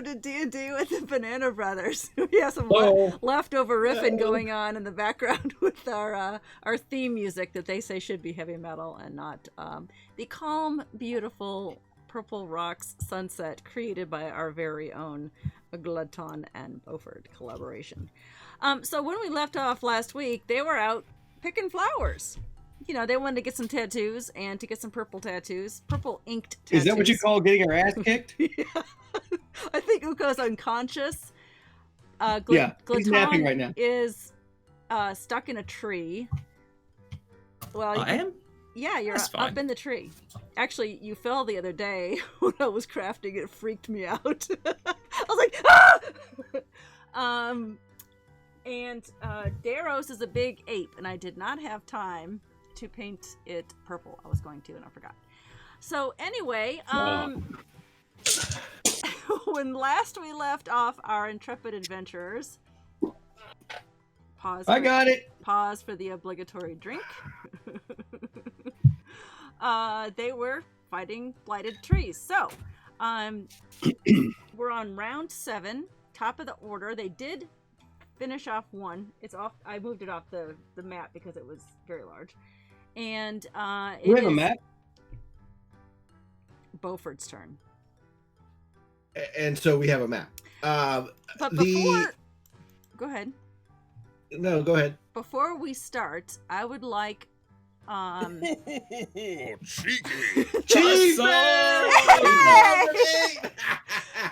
to D&D with the Banana Brothers. We have some leftover riffing going on in the background with our theme music that they say should be heavy metal and not the calm, beautiful Purple Rocks sunset created by our very own Glutton and Beaufort collaboration. So when we left off last week, they were out picking flowers. You know, they wanted to get some tattoos and to get some purple tattoos, purple inked tattoos. Is that what you call getting our ass kicked? Yeah. I think Uko's unconscious. He's napping right now. Is stuck in a tree. Well, I am? Yeah, you're up in the tree. Actually, you fell the other day when I was crafting. It freaked me out. I was like, ah! And Daros is a big ape, and I did not have time to paint it purple. I was going to, and I forgot. So anyway, when last we left off our intrepid adventurers, pause. I got it. Pause for the obligatory drink. They were fighting blighted trees. So, we're on round 7, top of the order. They did finish off one. It's off. I moved it off the map because it was very large. And we have a map. Beaufort's turn. And so we have a map. But before, go ahead. No, go ahead. Before we start, I would like cheeky. Cheese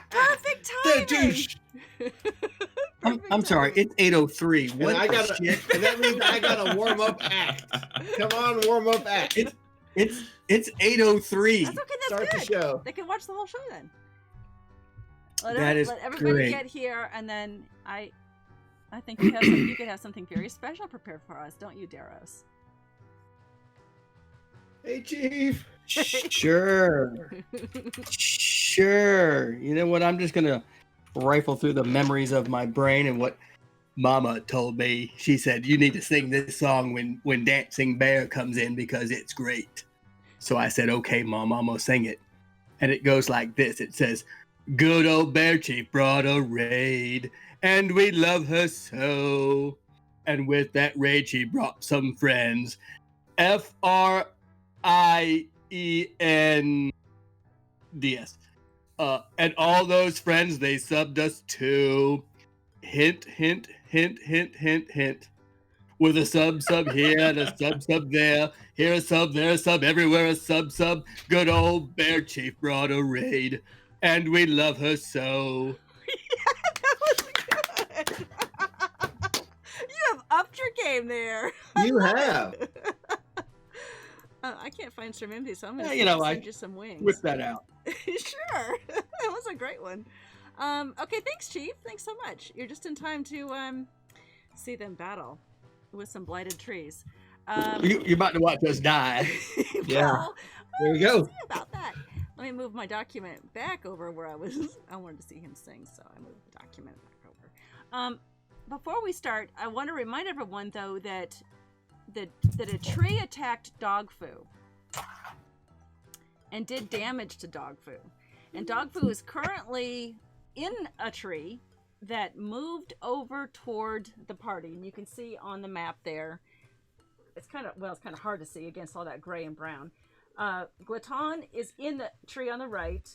perfect timing. I'm sorry, it's 8:03. What? And that means I gotta warm up act. Come on, warm up act. It's 8:03. That's okay. That's Start good. the show. They can watch the whole show then. Let everybody great. get here, and then I think you could have something very special prepared for us, don't you, Daros? Hey, Chief. Sure. You know what? I'm just gonna rifle through the memories of my brain and what Mama told me. She said, you need to sing this song when Dancing Bear comes in because it's great. So I said, okay, Mom, I'm gonna sing it. And it goes like this. It says, good old Bear Chief brought a raid, and we love her so. And with that raid, she brought some friends. FRIENDS. And all those friends, they subbed us too. Hint, hint, hint, hint, hint, hint. With a sub here and a sub there. Here a sub, there a sub, everywhere a sub. Good old Bear Chief brought a raid, and we love her so. Yeah, that was good. You have upped your game there. You have. I can't find Sir Mimsy, so I'm going to send you some wings. Whip that out. Sure. That was a great one. Okay, thanks, Chief. Thanks so much. You're just in time to see them battle with some blighted trees. You're about to watch us die. Yeah. There we go. See about that. Let me move my document back over where I was. I wanted to see him sing, so I moved the document back over. Before we start, I want to remind everyone, though, that a tree attacked Dogfu and did damage to Dogfu. And Dogfu is currently in a tree that moved over toward the party. And you can see on the map there, it's kind of hard to see against all that gray and brown. Glutton is in the tree on the right,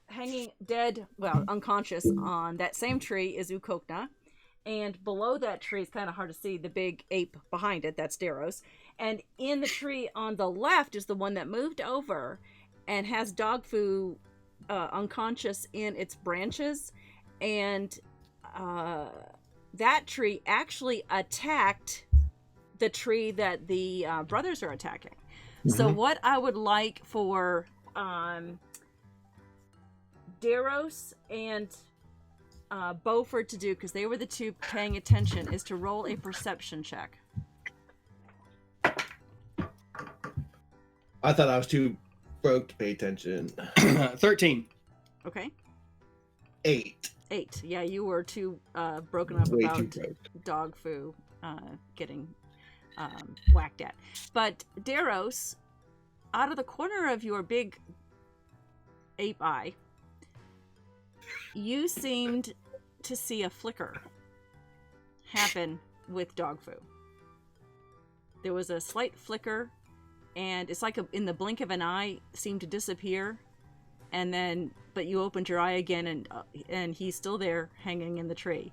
hanging dead, unconscious on that same tree is Ukokna. And below that tree, it's kind of hard to see the big ape behind it. That's Daros. And in the tree on the left is the one that moved over and has Dogfu unconscious in its branches. And that tree actually attacked the tree that the brothers are attacking. Mm-hmm. So what I would like for Daros and Beaufort to do, because they were the two paying attention, is to roll a perception check. I thought I was too broke to pay attention. 13. Okay. 8. 8. Yeah, you were too broken up Way about Dogfu getting whacked at. But Daros, out of the corner of your big ape eye, you seemed to see a flicker happen with dog food. There was a slight flicker, and it's like in the blink of an eye, seemed to disappear. And then, but you opened your eye again, and he's still there, hanging in the tree.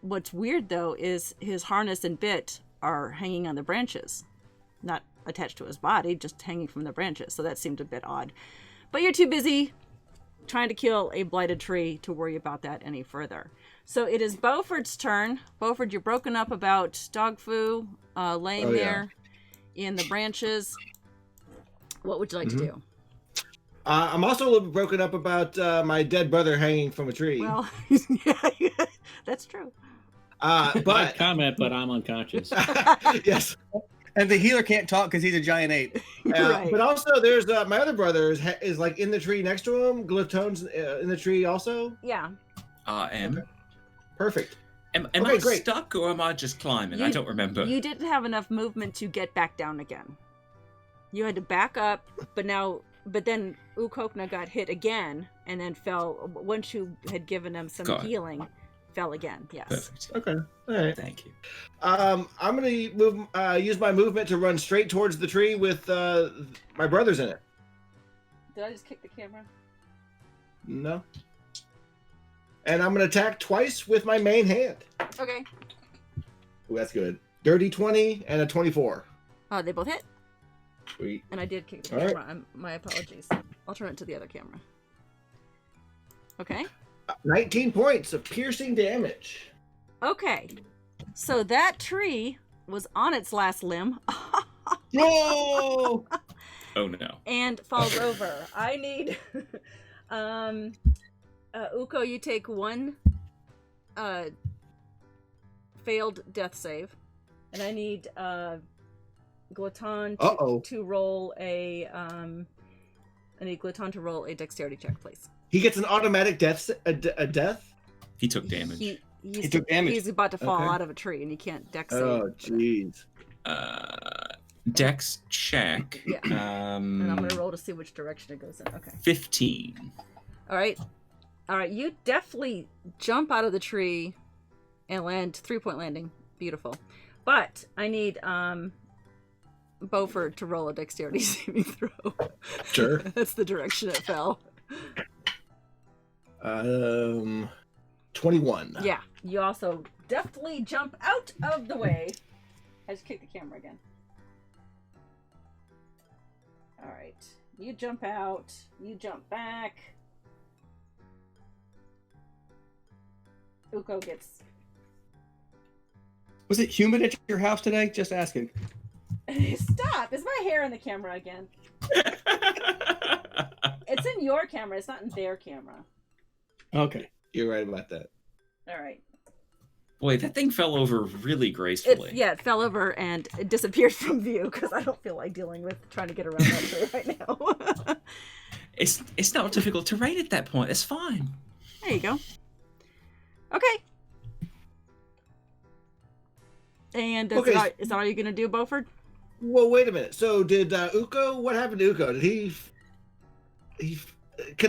What's weird though is his harness and bit are hanging on the branches, not attached to his body, just hanging from the branches. So that seemed a bit odd. But you're too busy trying to kill a blighted tree to worry about that any further. So it is Beaufort's turn. Beaufort, you're broken up about dog food laying there in the branches. What would you like to do? I'm also a little bit broken up about my dead brother hanging from a tree. Well, yeah, that's true. But comment, but I'm unconscious. Yes. And the healer can't talk because he's a giant ape. Right. But also, there's my other brother is like in the tree next to him. Glitone's in the tree also. Yeah. I am. Okay. Perfect. Am Okay, I great. stuck or am I just climbing? I don't remember. You didn't have enough movement to get back down again. You had to back up, but then Ukokna got hit again and then fell. Once you had given him some healing, fell again. Yes. Perfect. Okay. All right. Thank you. I'm gonna use my movement to run straight towards the tree with my brothers in it. Did I just kick the camera? No. And I'm gonna attack twice with my main hand. Okay. Ooh, that's good. Dirty 20 and a 24. They both hit. Sweet. And I did kick the All camera. My apologies. I'll turn it to the other camera. Okay. 19 points of piercing damage. Okay. So that tree was on its last limb. No! Oh no. And falls over. I need Uko, you take one failed death save. And I need Gluton to roll a dexterity check, please. He gets an automatic death. A death. He took damage. He took damage. He's about to fall out of a tree, and he can't dex save. Oh, jeez. Dex check. Yeah. And I'm gonna roll to see which direction it goes in. Okay. 15. All right. You definitely jump out of the tree and land 3-point landing. Beautiful. But I need Beaufort to roll a dexterity saving throw. Sure. That's the direction it fell. 21. Yeah. You also deftly jump out of the way. I just kicked the camera again. All right. You jump out. You jump back. Uko gets... Was it humid at your house today? Just asking. Stop! Is my hair in the camera again? It's in your camera. It's not in their camera. Okay. You're right about that. All right. Boy, that thing fell over really gracefully. It fell over and it disappeared from view because I don't feel like dealing with trying to get around that tree right now. It's not difficult terrain at that point. It's fine. There you go. Okay. And is that all you're going to do, Beaufort? Well, wait a minute. So did Uko? What happened to Uko? Did he?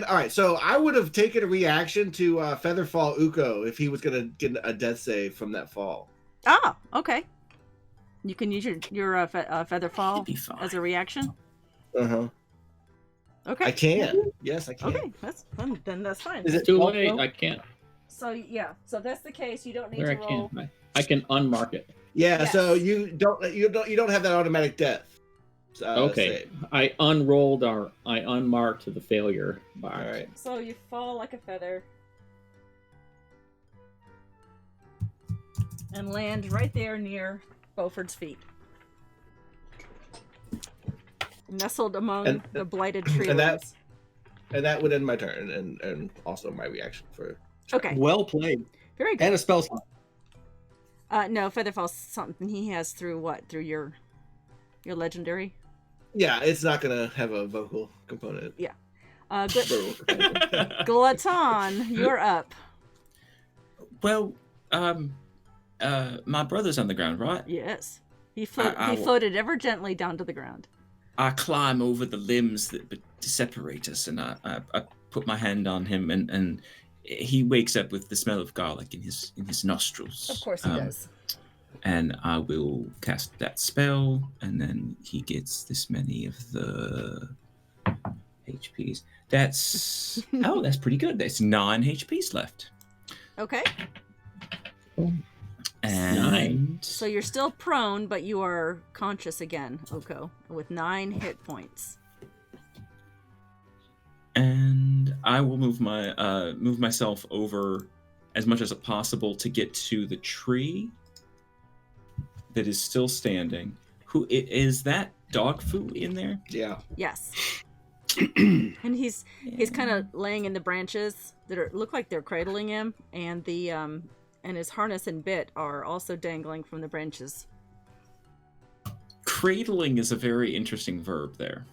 All right. So I would have taken a reaction to Featherfall Uko if he was going to get a death save from that fall. Ah, okay. You can use your Featherfall as a reaction. Okay. I can. Yes, I can. Okay, that's fine. Is it Too 12 late. now? I can't. So yeah, so if that's the case, you don't need Where to I roll. can't. I can unmark it. Yeah. Yes. So you don't have that automatic death. Okay. Save. I unmarked the failure box. All right. So you fall like a feather and land right there near Beaufort's feet, nestled among the blighted tree limbs. And that would end my turn, and also my reaction for. Okay. Well played. Very good. And a spell slot. No, Featherfall's something he has through what? Through your legendary? Yeah, it's not gonna have a vocal component. Yeah. Glutton, you're up. Well, my brother's on the ground, right? Yes. He floated ever gently down to the ground. I climb over the limbs that separate us, and I put my hand on him, and he wakes up with the smell of garlic in his nostrils. Of course he does. And I will cast that spell, and then he gets this many of the HPs. That's that's pretty good. There's 9 HPs left. Okay. And 9. So you're still prone, but you are conscious again, Oko, with 9 hit points. And I will move myself over as much as possible to get to the tree that is still standing. Who is that? Dog food in there? Yeah. Yes. And he's kind of laying in the branches that look like they're cradling him, and the and his harness and bit are also dangling from the branches. Cradling is a very interesting verb there.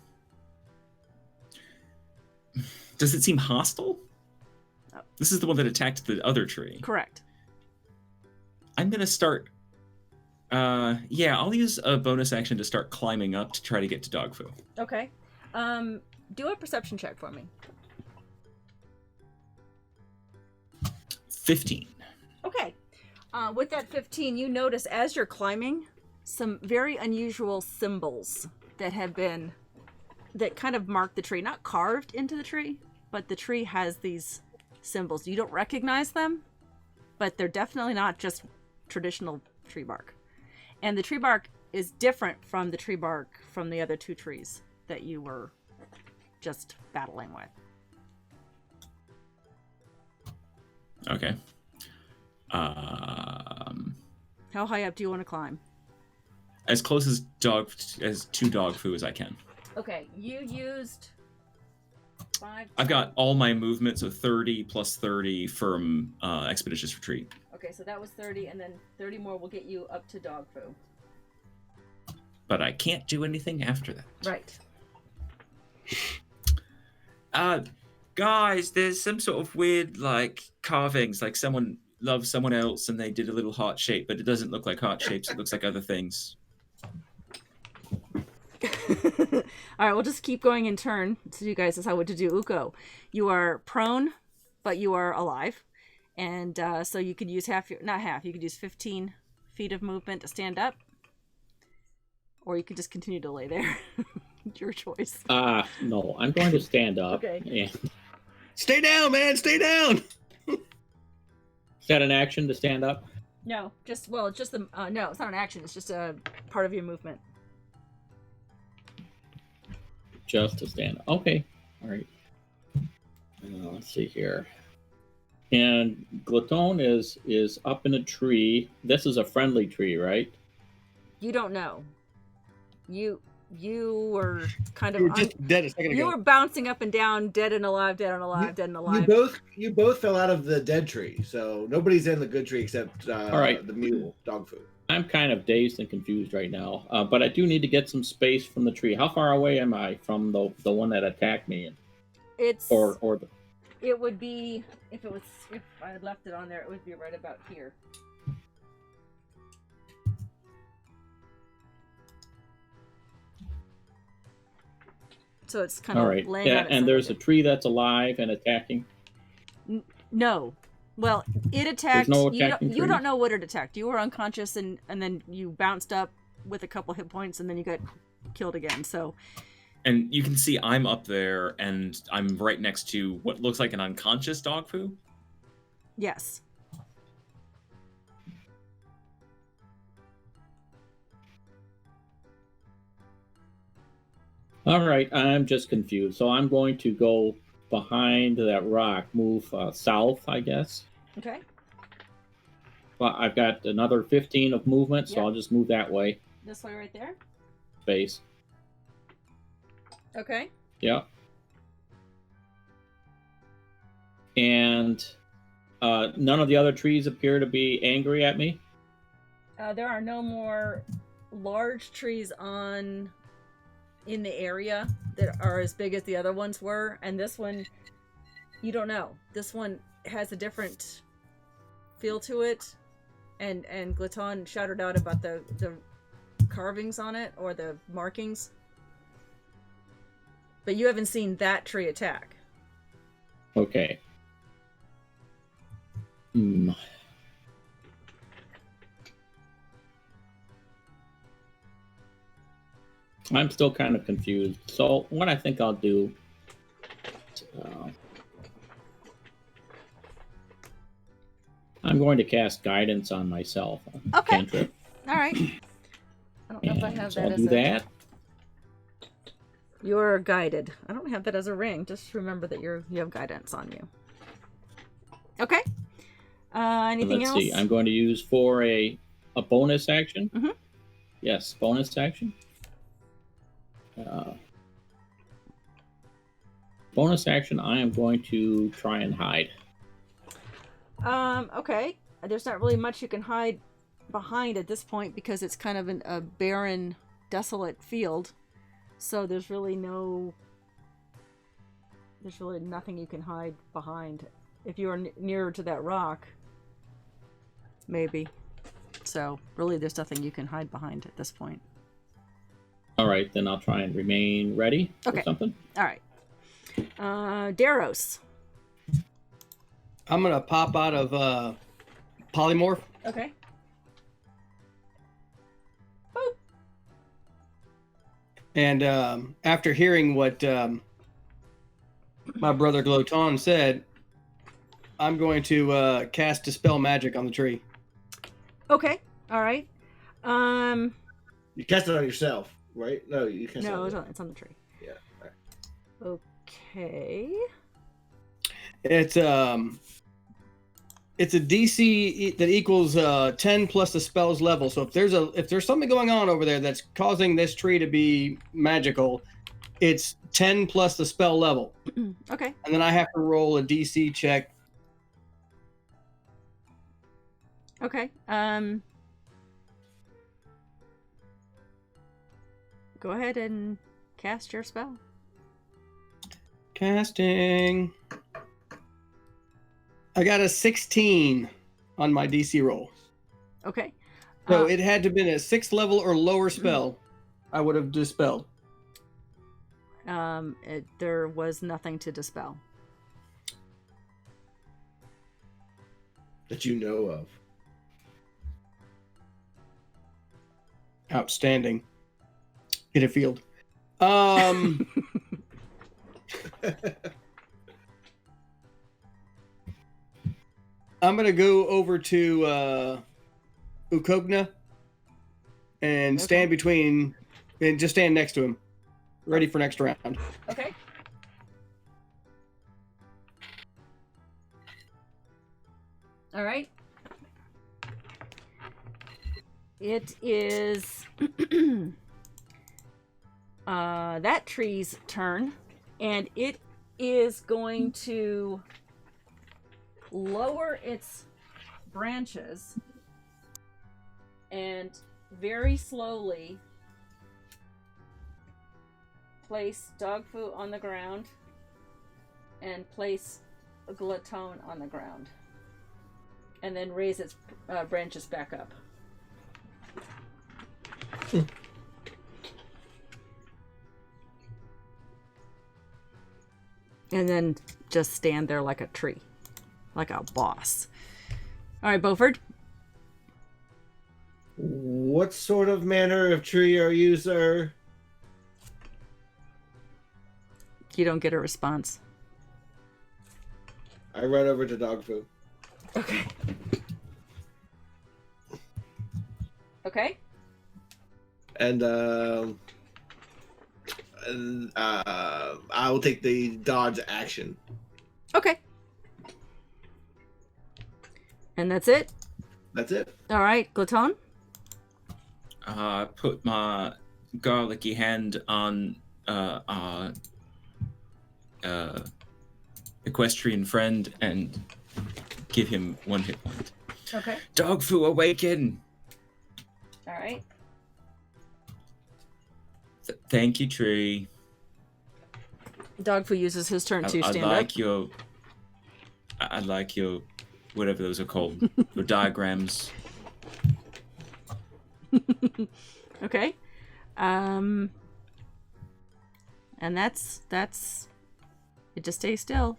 Does it seem hostile? Oh. This is the one that attacked the other tree. Correct. I'm gonna start. I'll use a bonus action to start climbing up to try to get to Dogfu. Okay. Do a perception check for me. 15. Okay. With that 15, you notice as you're climbing some very unusual symbols that kind of mark the tree. Not carved into the tree, but the tree has these symbols. You don't recognize them, but they're definitely not just traditional tree bark. And the tree bark is different from the tree bark from the other 2 trees that you were just battling with. Okay. How high up do you want to climb? As close as to Dogfu as I can. Okay, you used 5. I've got all my movement, so 30 plus 30 from Expeditious Retreat. Okay, so that was 30, and then 30 more will get you up to Dogfu. But I can't do anything after that. Right. Guys, there's some sort of weird, carvings, like someone loves someone else and they did a little heart shape, but it doesn't look like heart shapes, it looks like other things. All right, we'll just keep going in turn so you guys decide what to do. Uko, you are prone, but you are alive. And so you could use you could use 15 feet of movement to stand up. Or you could just continue to lay there. Your choice. No, I'm going to stand up. Okay. And... Stay down, man. Stay down. Is that an action to stand up? No, no, it's not an action. It's just a part of your movement. Just to stand up. Okay. All right. Let's see here. And Glaton is up in a tree. This is a friendly tree, right? You don't know. You were kind You of were just dead a second you ago. were bouncing up and down, dead and alive, dead and alive, dead and alive. You both fell out of the dead tree, so nobody's in the good tree except All right. the mule, dog food. I'm kind of dazed and confused right now, but I do need to get some space from the tree. How far away am I from the one that attacked me? It's Or it would be if I had left it on there, it would be right about here. So it's kind all of right. laying Yeah, on its and side there's a like tree that's alive and attacking. No. Well, it attacked. no You attacking don't trees? know what it attacked. You were unconscious, and then you bounced up with a couple hit points, and then you got killed again. So, And you can see I'm up there, and I'm right next to what looks like an unconscious Dogfu. yes. All right, I'm just confused. So I'm going to go behind that rock, move south, I guess. Okay. Well, I've got another 15 of movement, so Yep. I'll just move that way. This way, right there. Space. Okay. Yeah. And none of the other trees appear to be angry at me. There are no more large trees in the area that are as big as the other ones were, and this one, you don't know. This one has a different feel to it, and Glaton shouted out about the carvings on it or the markings, but you haven't seen that tree attack. Okay. I'm still kind of confused. So what I think I'll do, I'm going to cast guidance on myself. Okay. Cantrip. All right. I don't know if I And have so that I'll as do a... that. You're guided. I don't have that as a ring. Just remember that you have guidance on you. Okay. Anything Let's else? see. I'm going to use for a bonus action. Mm-hmm. Yes, bonus action. Bonus action. I am going to try and hide. Okay. There's not really much you can hide behind at this point because it's kind of a barren, desolate field. So there's really nothing you can hide behind. If you are nearer to that rock, maybe. So really there's nothing you can hide behind at this point. All right, then I'll try and remain ready for Okay. something. All right. Daros. I'm gonna pop out of polymorph. Okay. Boop. And after hearing what my brother Gloton said, I'm going to cast Dispel Magic on the tree. Okay. All right. You cast it on yourself, right? No, you cast No, it on it's on the tree. Yeah. Right. Okay. It's a DC that equals 10 plus the spell's level. So if there's something going on over there that's causing this tree to be magical, it's 10 plus the spell level. Okay. And then I have to roll a DC check. Okay. Go ahead and cast your spell. Casting. I got a 16 on my DC roll. Okay. So it had to have been a 6th level or lower spell. I would have dispelled. There was nothing to dispel. that you know of. Outstanding. Hit a field. I'm gonna go over to Ukogna and stand between and just stand next to him. Ready for next round. Okay. All right. It is that tree's turn, and it is going to lower its branches and very slowly place Dogfu on the ground and place a Glatone on the ground, and then raise its branches back up. And then just stand there like a tree, like a boss. All right, Beaufort. What sort of manner of tree are you, sir? You don't get a response. I run over to Dogfu. Okay. Okay. And I will take the dodge action. Okay. And that's it? That's it. All right, Glatone? Put my garlicky hand on equestrian friend and give him 1 hit point. Okay. Dogfu, awaken! All right. Thank you, tree. Dogfu uses his turn to stand I like your whatever those are called, your diagrams. Okay. And that's it. Just stay still.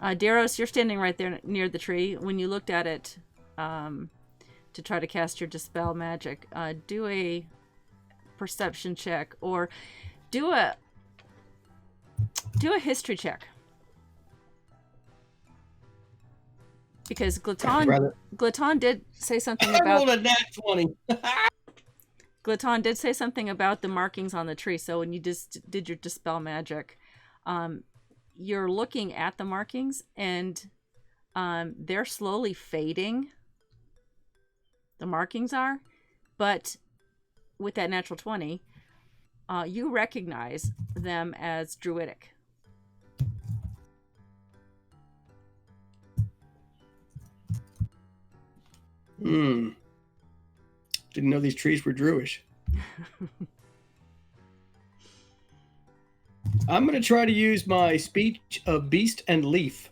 Daros, you're standing right there near the tree. When you looked at it to try to cast your Dispel magic, do a perception check or do a history check. Because Glaton did say something I about... rolled a nat 20. Glaton did say something about the markings on the tree. So when you just did your Dispel magic, you're looking at the markings and they're slowly fading. The markings are. But with that natural 20, you recognize them as Druidic. Didn't know these trees were Druish. I'm going to try to use my speech of beast and leaf.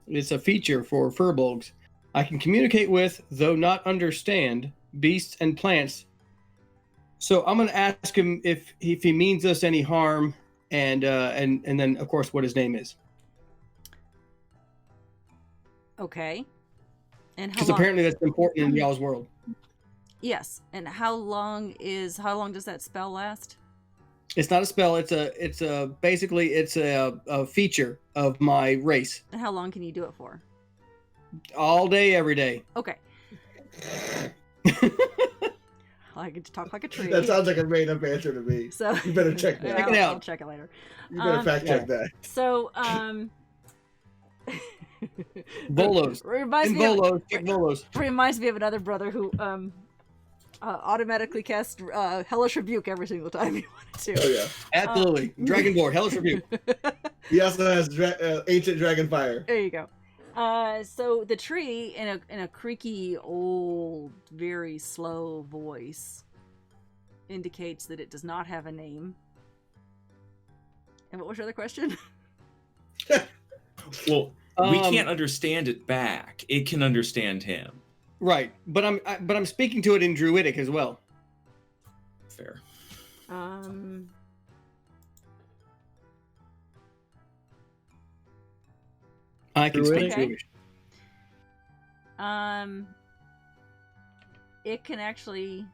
It's a feature for furbolgs. I can communicate with, though not understand, beasts and plants. So I'm going to ask him if he means us any harm, and then of course what his name is. Okay. And how Because long? apparently that's important in y'all's world. Yes. And how long does that spell last? It's not a spell. It's basically a feature of my race. And how long can you do it for? All day, every day. Okay. I get to talk like a tree. That sounds like a made up answer to me. So You better check that. Check it out. I'll check it later. You better fact check that. So Bolos. reminds me of another brother who automatically cast Hellish Rebuke every single time he wanted to. Oh yeah. Absolutely. Dragonborn, Hellish Rebuke. He also has ancient dragon fire. There you go. So the tree, in a creaky, old, very slow voice, indicates that it does not have a name. And what was your other question? Well, we can't understand it back. It can understand him. Right, but I'm speaking to it in Druidic as well. Fair. I can speak Okay. Druidic. It can actually.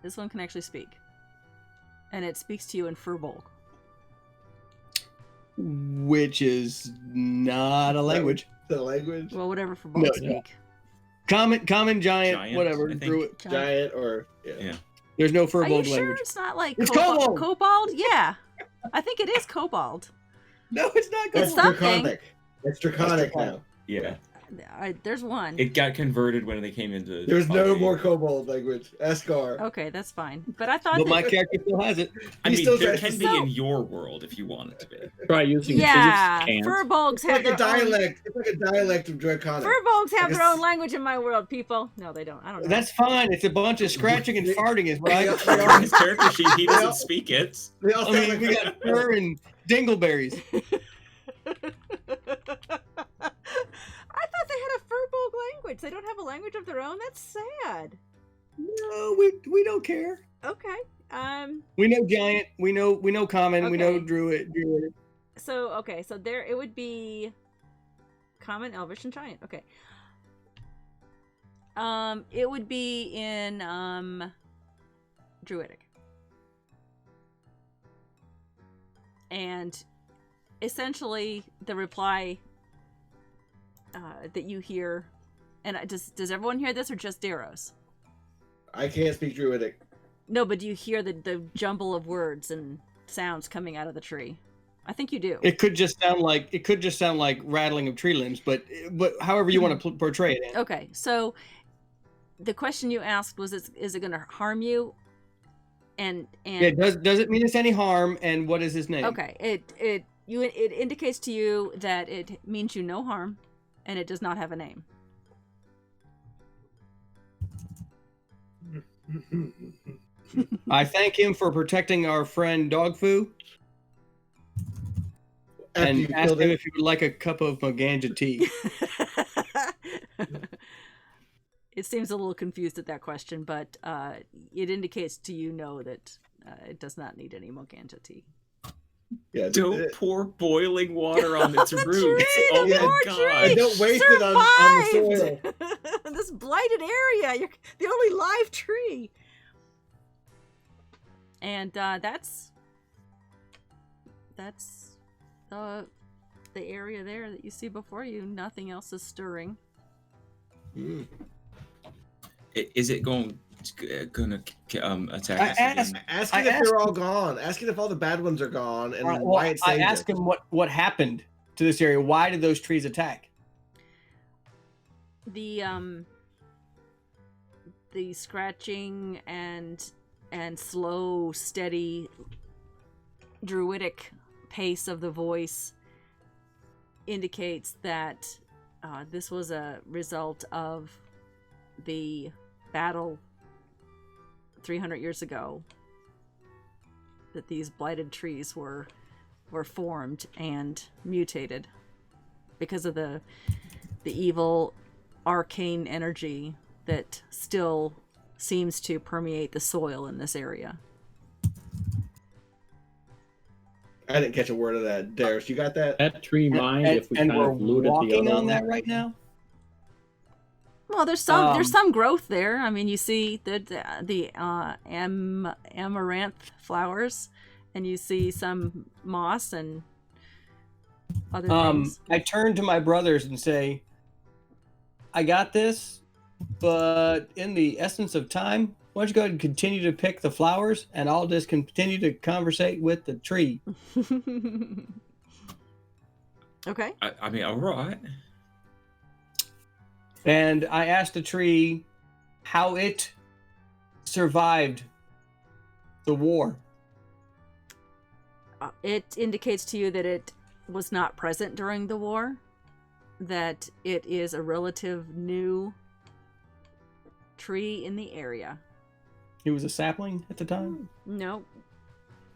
This one can actually speak, and it speaks to you in Furbolg. Which is not a language. The language. Well, whatever Furbolg No, speak. Common, giant, Giant, whatever. I think. Druid. Giant or Yeah. There's no Are you Furbolg sure language. it's not like It's Kobold? Kobold! Kobold? Yeah, I think it is Kobold. No, it's not good. That's It's something. draconic. It's draconic now. Yeah. There's one. It got converted when they came into. There's no Baldur's more Gate. kobold language. Escar. Okay, that's fine. But I thought But my that, character still has it. I He mean, still there tries to can be So- in your world if you want it to be. Try using yeah, it. Can't. Furbolgs It's have like a their own. dialect. It's like a dialect of draconic. Furbolgs have Like their a own language in my world, people. No, they don't. I don't know. That's fine. It's a bunch of scratching and farting is what I On his character sheet, he doesn't speak it. They all I sound mean, like we got fur and dingleberries. I thought they had a Furbolg language. They don't have a language of their own. That's sad. No, we don't care. Okay. We know giant. We know common. We know Okay. druid. So there it would be common, elvish, and giant. Okay. It would be in Druidic. And essentially the reply that you hear, and does everyone hear this or just Daros? I can't speak druidic. No, but do you hear the jumble of words and sounds coming out of the tree? I think you do. It could just sound like rattling of tree limbs, but however you want to portray it. Anne. Okay, so the question you asked was, is it going to harm you? And Yeah, does it mean us any harm? And what is his name? okay, it indicates to you that it means you no harm, and it does not have a name. I thank him for protecting our friend Dogfu, After and you ask killed him it. if he would like a cup of Maganja tea. It seems a little confused at that question, but it indicates to you that it does not need any Moganja tea. Yeah, Don't pour boiling water on its roots. Tree, Oh the my poor god. And don't waste it on the soil. survived this blighted area. You're the only live tree. And that's the area there that you see before you. Nothing else is stirring. Is it gonna attack us again? Ask it if they're all gone. Ask it if all the bad ones are gone and Well, why it's I saved asked it. him what happened to this area. Why did those trees attack? The scratching and slow, steady, druidic pace of the voice indicates that this was a result of the battle 300 years ago, that these blighted trees were formed and mutated because of the evil arcane energy that still seems to permeate the soil in this area. I didn't catch a word of that. Darius, you got that? That tree mind, if we and kind we're of looted the walking other on one. that right now. Well, there's some growth there. I mean, you see the amaranth flowers, and you see some moss and other things. I turn to my brothers and say, I got this, but in the essence of time, why don't you go ahead and continue to pick the flowers, and I'll just continue to conversate with the tree. Okay. I mean, all right. And I asked the tree how it survived the war. It indicates to you that it was not present during the war, that it is a relative new tree in the area. He was a sapling at the time. Nope.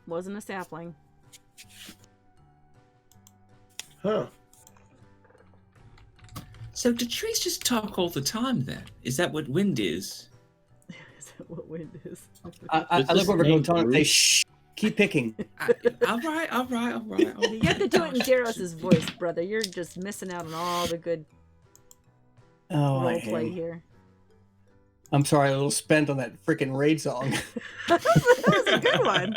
Wasn't a sapling. Huh. So do trees just talk all the time then? Is that what wind is? Is that what wind is? I Is look this over to named Gotan and say, Bruce? shh, keep picking. All right. You have to do it in Jaros's voice, brother. You're just missing out on all the good Oh, role play here. I'm sorry, a little spent on that freaking raid song. That was a good one.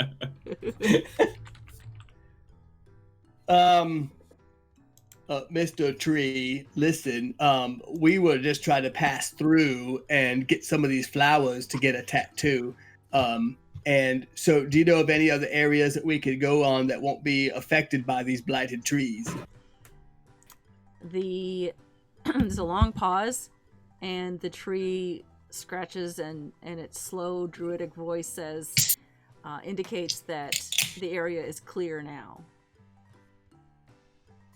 Mr. Tree, listen, we were just trying to pass through and get some of these flowers to get a tattoo. And so do you know of any other areas that we could go on that won't be affected by these blighted trees? There's a long pause, and the tree scratches, and its slow druidic voice says, indicates that the area is clear now.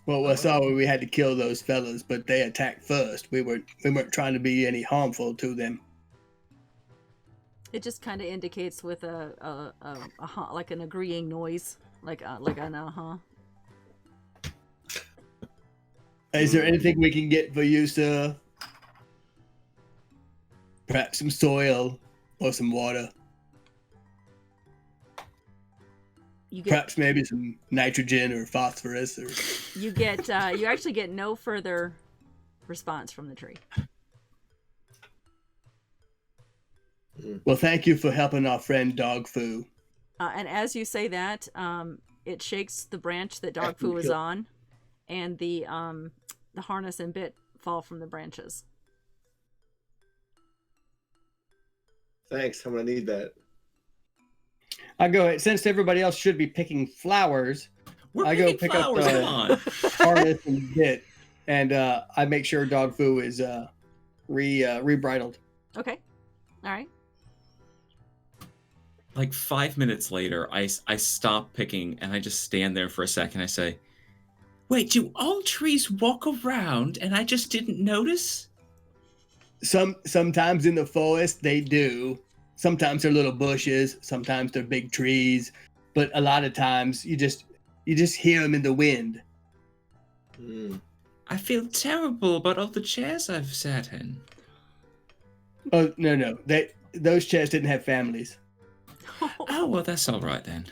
Well, I saw we had to kill those fellas, but they attacked first. We weren't trying to be any harmful to them. It just kind of indicates with a like an agreeing noise, like an uh-huh. Is there anything we can get for you, sir? Perhaps some soil or some water. You get Perhaps maybe some nitrogen or phosphorus. Or... you actually get no further response from the tree. Well, thank you for helping our friend Dog Foo. And as you say that, it shakes the branch that Dog Foo is on, and the harness and bit fall from the branches. Thanks. I'm gonna need that. I go ahead, since everybody else should be picking flowers, We're I go picking pick flowers, up come on. harness and bit, and I make sure Dog Foo is rebridled. Okay, all right. Like 5 minutes later, I stop picking and I just stand there for a second. I say, wait, do all trees walk around and I just didn't notice? Sometimes in the forest they do. Sometimes they're little bushes. Sometimes they're big trees. But a lot of times you just hear them in the wind. I feel terrible about all the chairs I've sat in. Oh no, those chairs didn't have families. Oh well, that's all right then.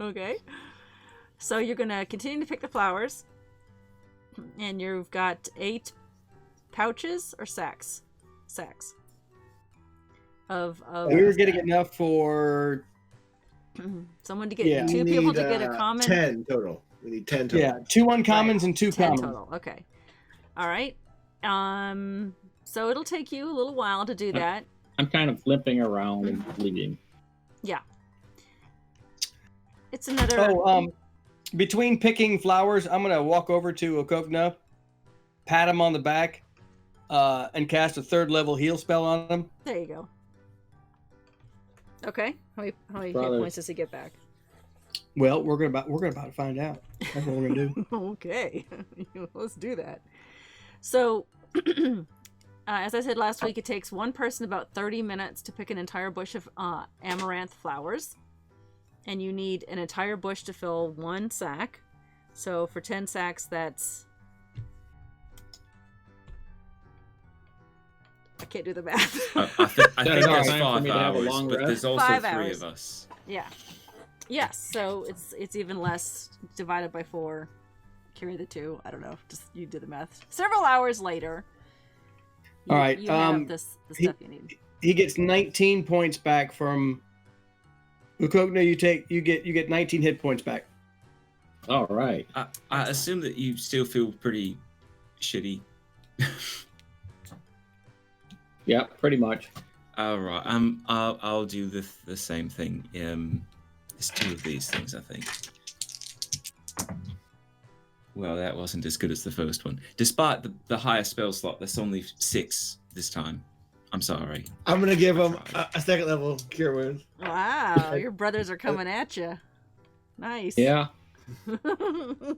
Okay. So you're gonna continue to pick the flowers, and you've got 8 pouches or sacks. Sacks. Of We were getting enough for someone to get Yeah. 2 We people need, to get a common. 10 total. We need 10 total. 2 uncommons Right, and 2 10 commons. total. Okay. All right. So it'll take you a little while to do that. I'm kind of limping around and bleeding. Yeah. It's another. Between picking flowers, I'm gonna walk over to Okokna, pat him on the back, and cast a 3rd level heal spell on him. There you go. Okay. How many hit Brothers. points does he get back? Well, we're about to find out. That's what we're gonna do. Okay. Let's do that. So, as I said last week, it takes one person about 30 minutes to pick an entire bush of amaranth flowers. And you need an entire bush to fill 1 sack. So for 10 sacks, that's... I can't do the math. I think That's there's time for 5 me to have a hours, long but rest. there's also 5 3 hours. of us. Yeah. Yes, so it's even less divided by 4. Carry the 2. I don't know. Just you do the math. Several hours later, All right, you have the stuff you need. He gets 19 points back from Ukokna. You get 19 hit points back. All right. I assume that you still feel pretty shitty. Yeah, pretty much. All right. I'll do the same thing. It's 2 of these things, I think. Well, that wasn't as good as the first one. Despite the higher spell slot, that's only 6 this time. I'm sorry. I'm going to give him a 2nd level cure wounds. Wow, your brothers are coming at you. Nice. Yeah. And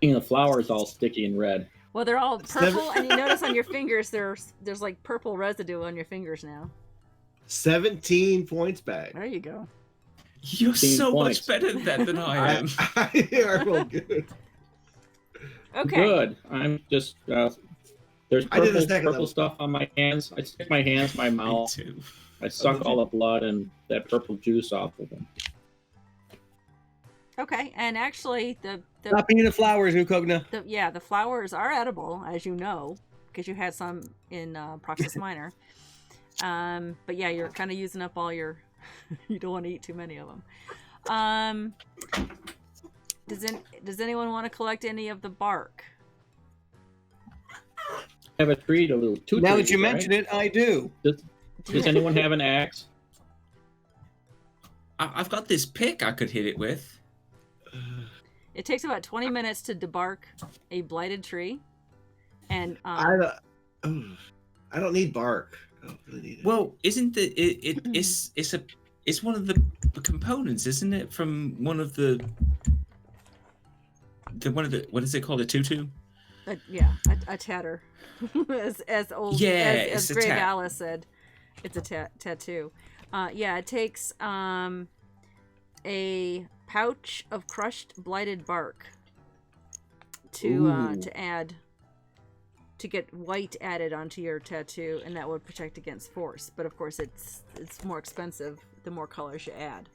the flower's all sticky and red. Well, they're all purple, and you notice on your fingers there's like purple residue on your fingers now. 17 points back. There you go. You're 15 so points. much better at that than I am. I roll good. Okay. Good. I'm just there's I did the purple, 2nd purple level. stuff on my hands. I stick my hands in my Me mouth. too. I suck all the blood and that purple juice off of them. Okay, and actually the Stop eating the flowers, Ukokna. the flowers are edible, as you know, because you had some in Proxus Minor. But yeah, you're kind of using up all your. You don't want to eat too many of them. Does anyone want to collect any of the bark? I have a tree to lose. 2 Now trees, that you right? mention it, I do. Does anyone have an axe? I've got this pick I could hit it with. It takes about 20 minutes to debark a blighted tree, and I don't need bark. I don't really need it. Well, isn't it's one of the components, isn't it? From one of the what is it called? A tutu? a tatter, as old as it's a Grave tat. Alice said, it's a tattoo. It takes a pouch of crushed blighted bark to get white added onto your tattoo, and that would protect against force. But of course, it's more expensive the more colors you add.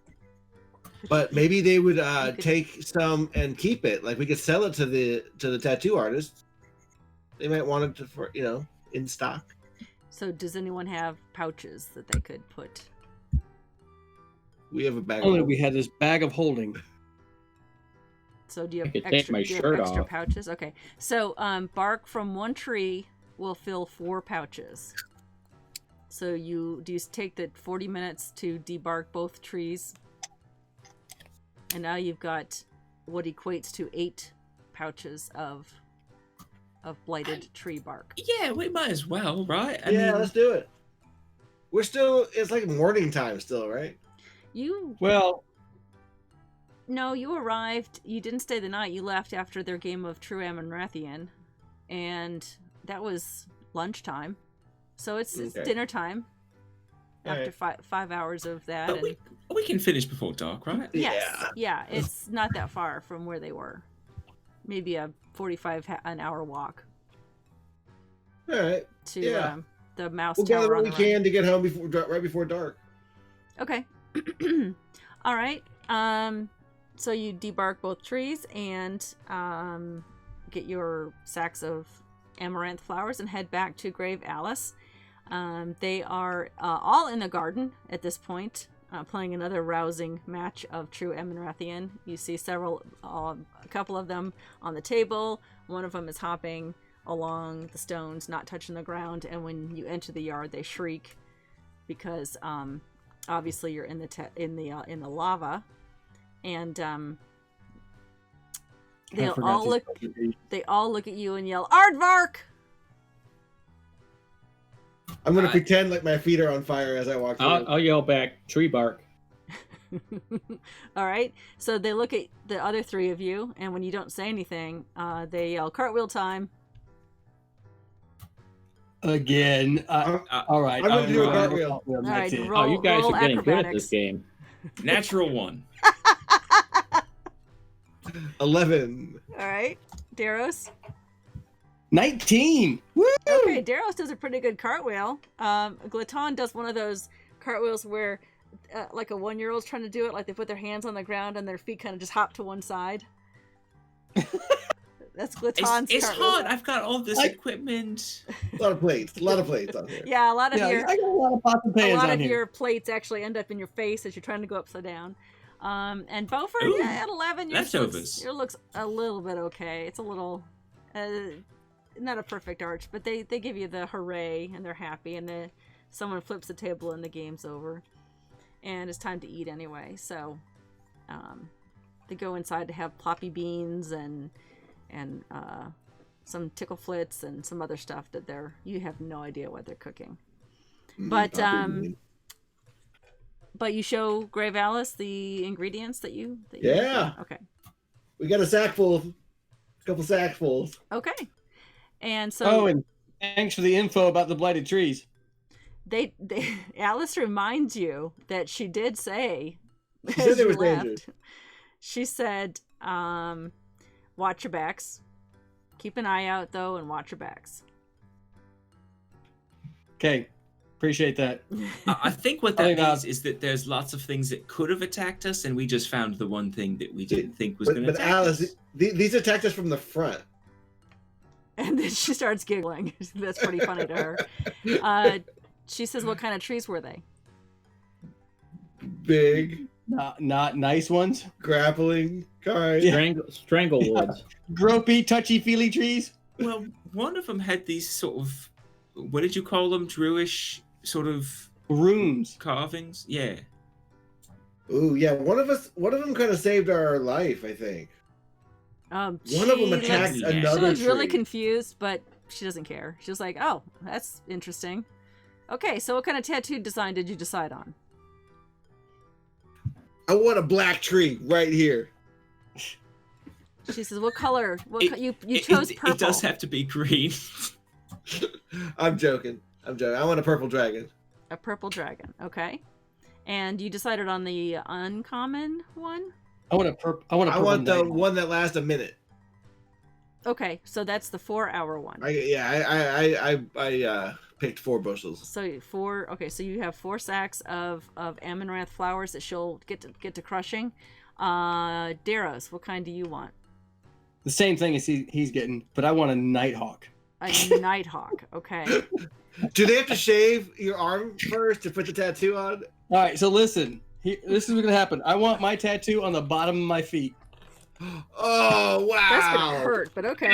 But maybe they would take some and keep it. Like we could sell it to the tattoo artist. They might want it for in stock. So does anyone have pouches that they could put? We have a bag. Only we had this bag of holding. So do you have I could take my shirt extra off. pouches? Okay. So bark from one tree will fill 4 pouches. So you take the 40 minutes to debark both trees. And now you've got what equates to 8 pouches of blighted tree bark. Yeah, we might as well, right? I Yeah, mean, let's do it. We're still. It's like morning time still, right? Well, No, you arrived. You didn't stay the night. You left after their game of True Ammon Rathian, and that was lunchtime. So it's Okay. dinner time. After Alright. 5 hours of that. but And we can finish before dark, right? yes, yeah, it's not that far from where they were. Maybe a an hour walk All right. to Yeah. the mouse We'll tower gather on what the we run. can to get home right before dark. Okay. All right. So you debark both trees and get your sacks of amaranth flowers and head back to Grave Alice. They are all in the garden at this point, playing another rousing match of true Eminrathian. You see a couple of them on the table. One of them is hopping along the stones, not touching the ground, and when you enter the yard, they shriek because obviously you're in the lava, and they all look at you and yell, "Aardvark!" I'm gonna pretend like my feet are on fire as I walk through. I'll yell back, tree bark. All right, so they look at the other three of you, and when you don't say anything, they yell, "Cartwheel time!" Again. All right. I'm gonna do a cartwheel. All right, That's it. roll, You guys roll are getting good at this acrobatics. game. Natural 1. 11. All right, Daros. 19. Woo! Okay, Daros does a pretty good cartwheel. Glaton does one of those cartwheels where, like a 1-year-old's trying to do it, like they put their hands on the ground and their feet kind of just hop to one side. That's Glaton's It's cartwheel. hard. I've got all this equipment. A lot of plates on here. Yeah, a lot of Yeah, I got a lot of pots and pans on here. your plates actually end up in your face as you're trying to go upside down. And Beaufort, Ooh, at 11, yours leftovers. looks a little bit okay. It's a little, not a perfect arch, but they give you the hooray and they're happy, and someone flips the table and the game's over, and it's time to eat anyway. So, they go inside to have ploppy beans and some tickle flits and some other stuff that you have no idea what they're cooking. But you show Grave Alice the ingredients that you Yeah. Okay. We got a couple sackfuls. Okay. And so Oh, and thanks for the info about the blighted trees. they Alice reminds you that she did say She as said there you was danger. left, she said, watch your backs. Keep an eye out though and watch your backs. Okay. Appreciate that. I think what Probably that not. means is that there's lots of things that could have attacked us, and we just found the one thing that we didn't think was going to But attack Alice, us. these attacked us from the front. And then she starts giggling. That's pretty funny to her. She says, what kind of trees were they? Big, Not nice ones. grappling kind. Yeah. Stranglewoods. Gropey, touchy-feely trees. Well, one of them had these sort of, what did you call them? Druish sort of Runes. carvings? Yeah. Ooh, yeah. One of them kind of saved our life, I think. One of them attacked looks- She another looks really tree. confused, but she doesn't care. She's like, oh, that's interesting. Okay, so what kind of tattoo design did you decide on? I want a black tree right here. She says, what color? You It- chose it, purple. It does have to be green. I'm joking. I want a purple dragon. A purple dragon. Okay. And you decided on the uncommon one? I want I want the one that lasts a minute. Okay, so that's the 4-hour one. I picked 4 bushels. So so you have 4 sacks of amaranth flowers that she'll get to crushing. Daros, what kind do you want? The same thing as he's getting, but I want a nighthawk. A nighthawk. Okay. Do they have to shave your arm first to put the tattoo on? All right, so listen. This is what's gonna happen. I want my tattoo on the bottom of my feet. Oh wow! That's gonna hurt, but okay.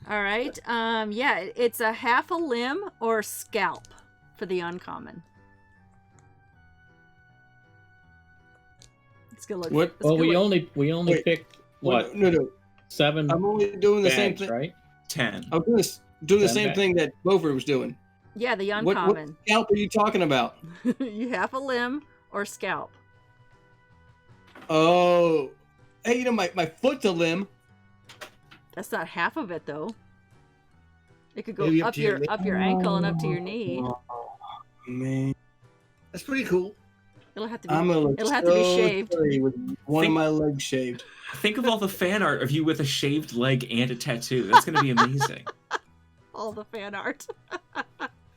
All right. Yeah, it's a half a limb or scalp for the uncommon. It's gonna look. What? it's Well, gonna we look- only Wait. picked what No. 7 I'm only doing the same bags, thing. right? 10. I'm doing the 10 same bags. thing that Beaufort was doing. Yeah, the What uncommon. scalp are you talking about? You half a limb or scalp. Oh, hey, my foot's a limb. That's not half of it though. It could go Maybe up up to your your ankle and up to your knee. Oh, man, That's pretty cool. It'll have to be. I'm gonna look It'll have to be so shaved. silly with one of Think- my legs shaved. Think of all the fan art of you with a shaved leg and a tattoo. That's going to be amazing. All the fan art.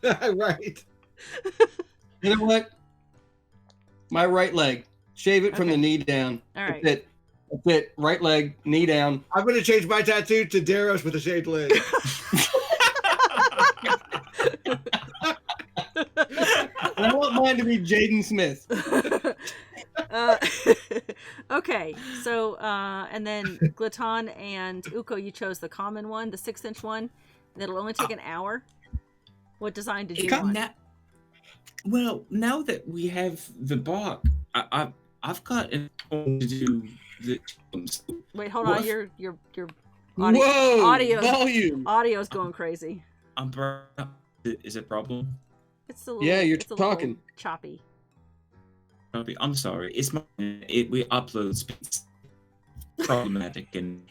Right. You know what? My right leg Shave it from Okay. the knee down. All right. That's it. That's it. Right leg, knee down. I'm gonna change my tattoo to Daros with a shaved leg. I want mine to be Jaden Smith. Okay, so and then Glaton and Uko, you chose the common one, the 6-inch one. That'll only take an hour. What design did you want? Well, now that we have the bark, I've got to do the. Wait, hold What on. if- Your Whoa! Volume. audio's going crazy. Is it a problem? It's a little. Yeah, you're it's a little talking. choppy. I'm sorry. It's we upload speed's problematic and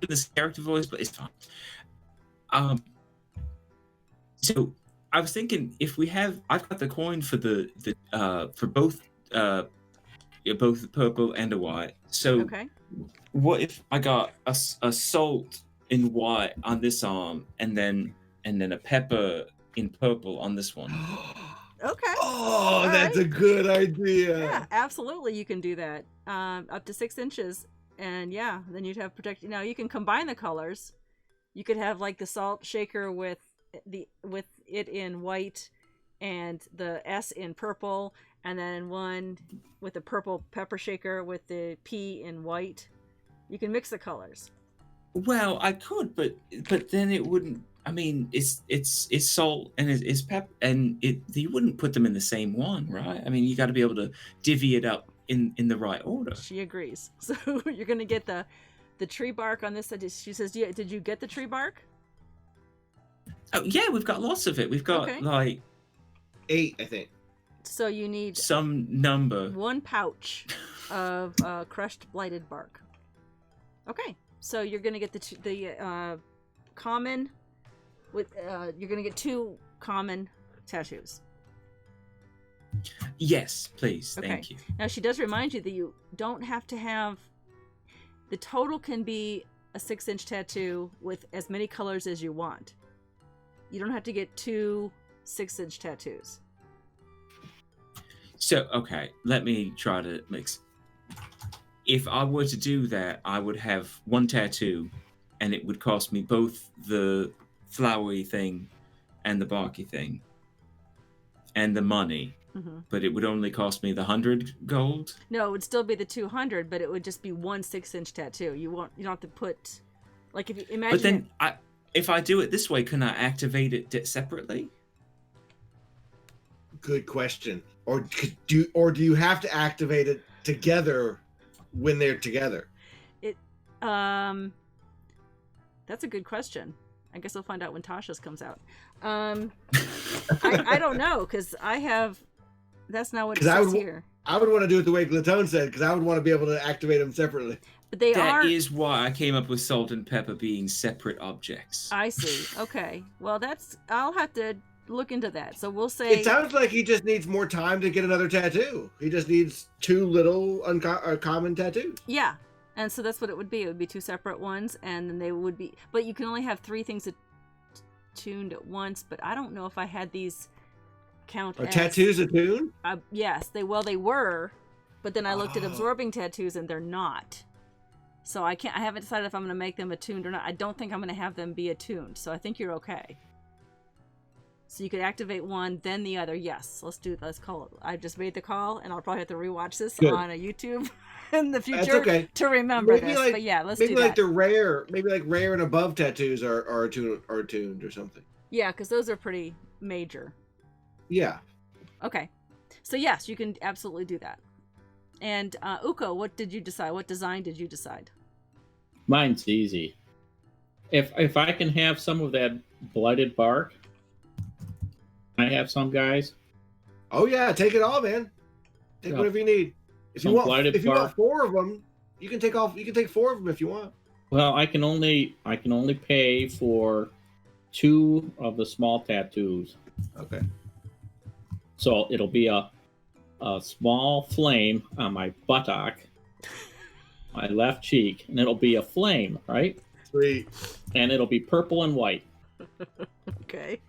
this character voice, but it's fine. So I was thinking if I've got the coin for for both the purple and the white. So Okay. what if I got a salt in white on this arm and then a pepper in purple on this one? Okay. Oh, All that's right. a good idea. Yeah, absolutely. You can do that. Up to 6 inches, and yeah, then you'd have protect. Now you can combine the colors. You could have like the salt shaker with it in white, and the S in purple, and then one with the purple pepper shaker with the P in white. You can mix the colors. Well, I could, but then it wouldn't. I mean, it's salt and it's pep, and you wouldn't put them in the same one, right? I mean, you got to be able to divvy it up in the right order. She agrees. So you're gonna get the tree bark on this. She says, "Yeah, did you get the tree bark?" Oh yeah, we've got lots of it. We've got Okay. like 8, I think. So you need some number. 1 pouch of crushed blighted bark. Okay, so you're gonna get the common with you're gonna get 2 common tattoos. Yes, please. Okay. Thank you. Now she does remind you that you don't have to have the total can be a 6-inch tattoo with as many colors as you want. You don't have to get 2 6-inch tattoos. So okay, let me try to mix. If I were to do that, I would have 1 tattoo, and it would cost me both the flowery thing and the barky thing, and the money. Mm-hmm. But it would only cost me the 100 gold. No, it would still be the 200, but it would just be 1 6-inch tattoo. You don't have to put like if you imagine. But then, if I do it this way, can I activate it separately? Good question. Or do you have to activate it together when they're together? That's a good question. I guess we'll find out when Tasha's comes out. I don't know because that's not what it says here. I would want to do it the way Glatone said because I would want to be able to activate them separately. But they are. That is why I came up with salt and pepper being separate objects. I see. Okay. Well, I'll have to look into that. So we'll say. It sounds like he just needs more time to get another tattoo. He just needs 2 little common tattoos. Yeah. And so that's what it would be. It would be 2 separate ones, and then they would be. But you can only have 3 things attuned at once. But I don't know if I had these count Are as tattoos attuned? Yes, they were, but then I looked at absorbing tattoos, and they're not. So I haven't decided if I'm going to make them attuned or not. I don't think I'm going to have them be attuned. So I think you're okay. So you could activate one, then the other. Yes, let's call it. I just made the call, and I'll probably have to rewatch this Good. on a YouTube in the future That's okay. to remember Maybe this. like- But yeah, let's Maybe do like that. the rare and above tattoos are attuned or something. Yeah, because those are pretty major. Yeah. Okay. So yes, you can absolutely do that. And Uko, what did you decide? What design did you decide? Mine's easy. If I can have some of that blighted bark, I have some guys. Oh yeah, take it all, man. Take Yeah. whatever you need. If you Some want, blighted if you want bark. 4 of them, you can take 4 of them if you want. Well, I can only pay for 2 of the small tattoos. Okay. So it'll be a small flame on my buttock, my left cheek, and it'll be a flame, right? Sweet. And it'll be purple and white. Okay.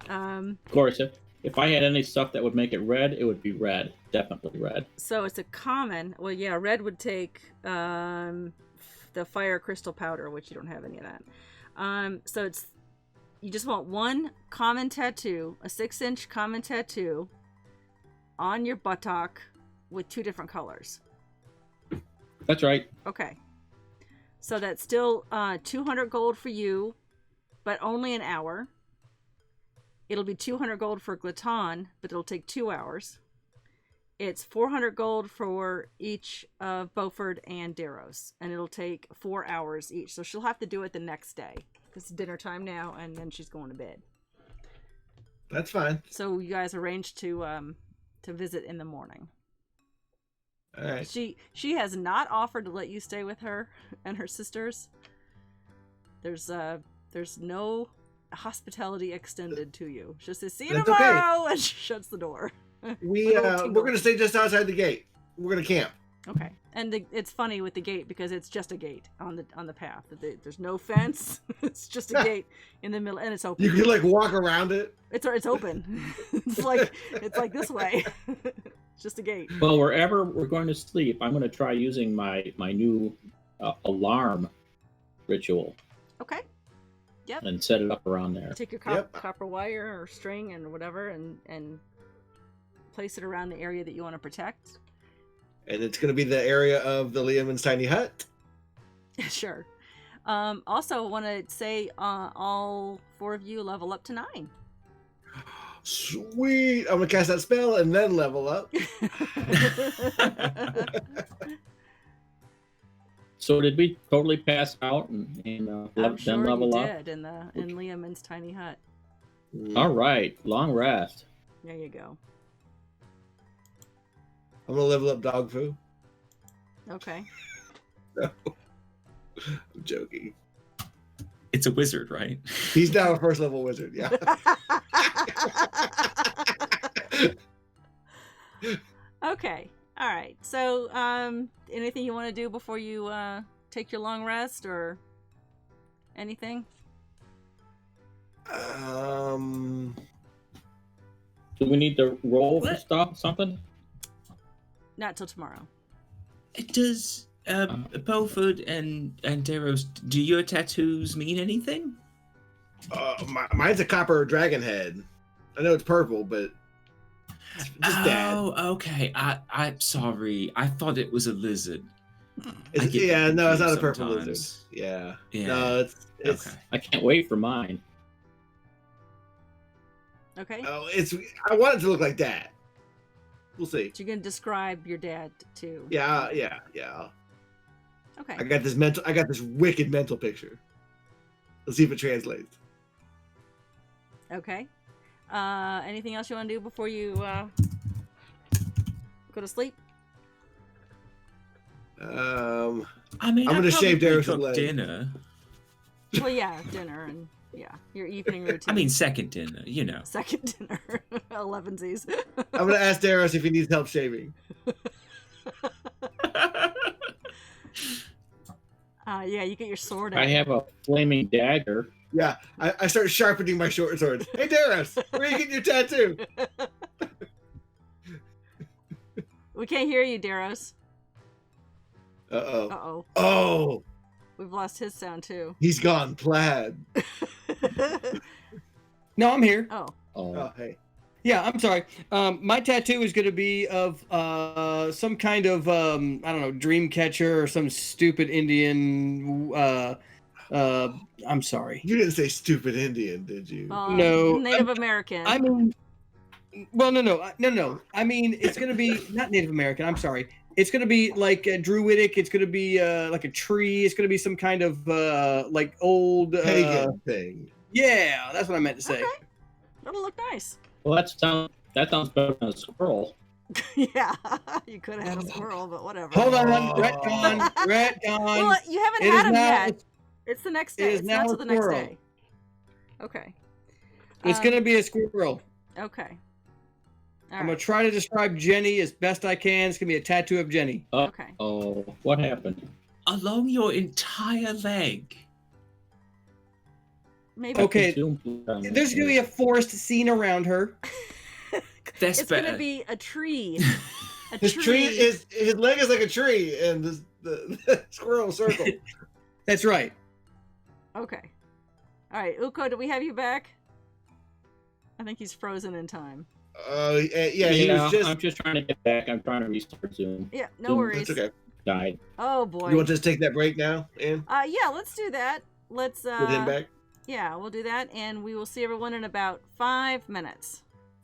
Of course, if I had any stuff that would make it red, it would be red. definitely red. So it's a common. Well, yeah, red would take the fire crystal powder, which you don't have any of that. So it's you just want one common tattoo, a 6-inch common tattoo on your buttock with 2 different colors. That's right. Okay. So that's still 200 gold for you, but only an hour. It'll be 200 gold for Glaton, but it'll take 2 hours. It's 400 gold for each of Beaufort and Darrows, and it'll take 4 hours each. So she'll have to do it the next day. It's dinner time now, and then she's going to bed. That's fine. So you guys arranged to visit in the morning. All right. She has not offered to let you stay with her and her sisters. There's no hospitality extended to you. She says, "See you That's tomorrow," and she shuts the door. We're gonna stay just outside the gate. We're gonna camp. Okay, and it's funny with the gate because it's just a gate on the path. There's no fence. It's just a gate in the middle, and it's open. You can like walk around it. It's open. it's like this way. It's just a gate. Well, wherever we're going to sleep, I'm going to try using my new alarm ritual. Okay. Yep. And set it up around there. Take your copper wire or string and whatever, and place it around the area that you want to protect. And it's going to be the area of the Liam's tiny hut. Sure. Also, I want to say all 4 of you level up to 9. Sweet. I'm going to cast that spell and then level up. So did we totally pass out and I'm then sure level you up? did in Liam's tiny hut. All right, long rest. There you go. I'm going to level up dog food. Okay. No. I'm joking. It's a wizard, right? He's now a first level wizard, yeah. Okay. All right. So, anything you want to do before you take your long rest or anything? Do we need to roll for stuff, something? Not till tomorrow. Does Beaufort and Darrows, do your tattoos mean anything? Mine's a copper dragon head. I know it's purple, but it's just that. Oh, okay. I'm sorry. I thought it was a lizard. It's not a purple sometimes. lizard. Yeah. Yeah. No, it's Okay. I can't wait for mine. Okay. Oh, I want it to look like that. We'll see. So you're gonna describe your dad too. Yeah. Okay. I got this wicked mental picture. Let's see if it translates. Okay. Anything else you want to do before you go to sleep? I mean, I'm gonna I'd shave probably Darrows' cook leg. dinner. Well, yeah, dinner and your evening routine. I mean, second dinner, you know. second dinner. 11sies. I'm gonna ask Darrows if he needs help shaving. Yeah, you get your sword out. I have a flaming dagger. Yeah, I start sharpening my short swords. Hey, Darrows, where are you getting your tattoo? We can't hear you, Darrows. Uh-oh. Uh-oh. Oh, We've lost his sound, too. he's gone plaid. No, I'm here. Oh. Oh, hey. Yeah, I'm sorry. My tattoo is going to be of some kind of I don't know, dream catcher or some stupid Indian. I'm sorry. You didn't say stupid Indian, did you? No, Native American. I mean, well, no. I mean, it's going to be not Native American. I'm sorry. It's going to be like a Druidic. It's going to be like a tree. It's going to be some kind of like old Pagan thing. Yeah, that's what I meant to say. Okay. That'll look nice. Well, that sounds better than a squirrel. Yeah, you could have had a squirrel, but whatever. Hold on, Oh. retcon. Well, you haven't It had is him now- yet. It's the next day. is It's now not till a the next squirrel. day. Okay. It's going to be a squirrel. Okay. All I'm going right. to try to describe Jenny as best I can. It's going to be a tattoo of Jenny. Okay. Oh, what happened? Along your entire leg. Maybe. Okay. Zoom, please. There's going to be a forest scene around her. That's it's gonna bad. be a tree. A His tree is his leg is like a tree, and the squirrel circle. That's right. Okay. All right, Uko, do we have you back? I think he's frozen in time. Yeah, he was just. I'm just trying to get back. I'm trying to restart Zoom. Yeah, no Zoom worries. That's okay. Died. Oh boy. You want to just take that break now, Ann? Yeah, let's do that. Let's Get him back, yeah, we'll do that, and we will see everyone in about 5 minutes.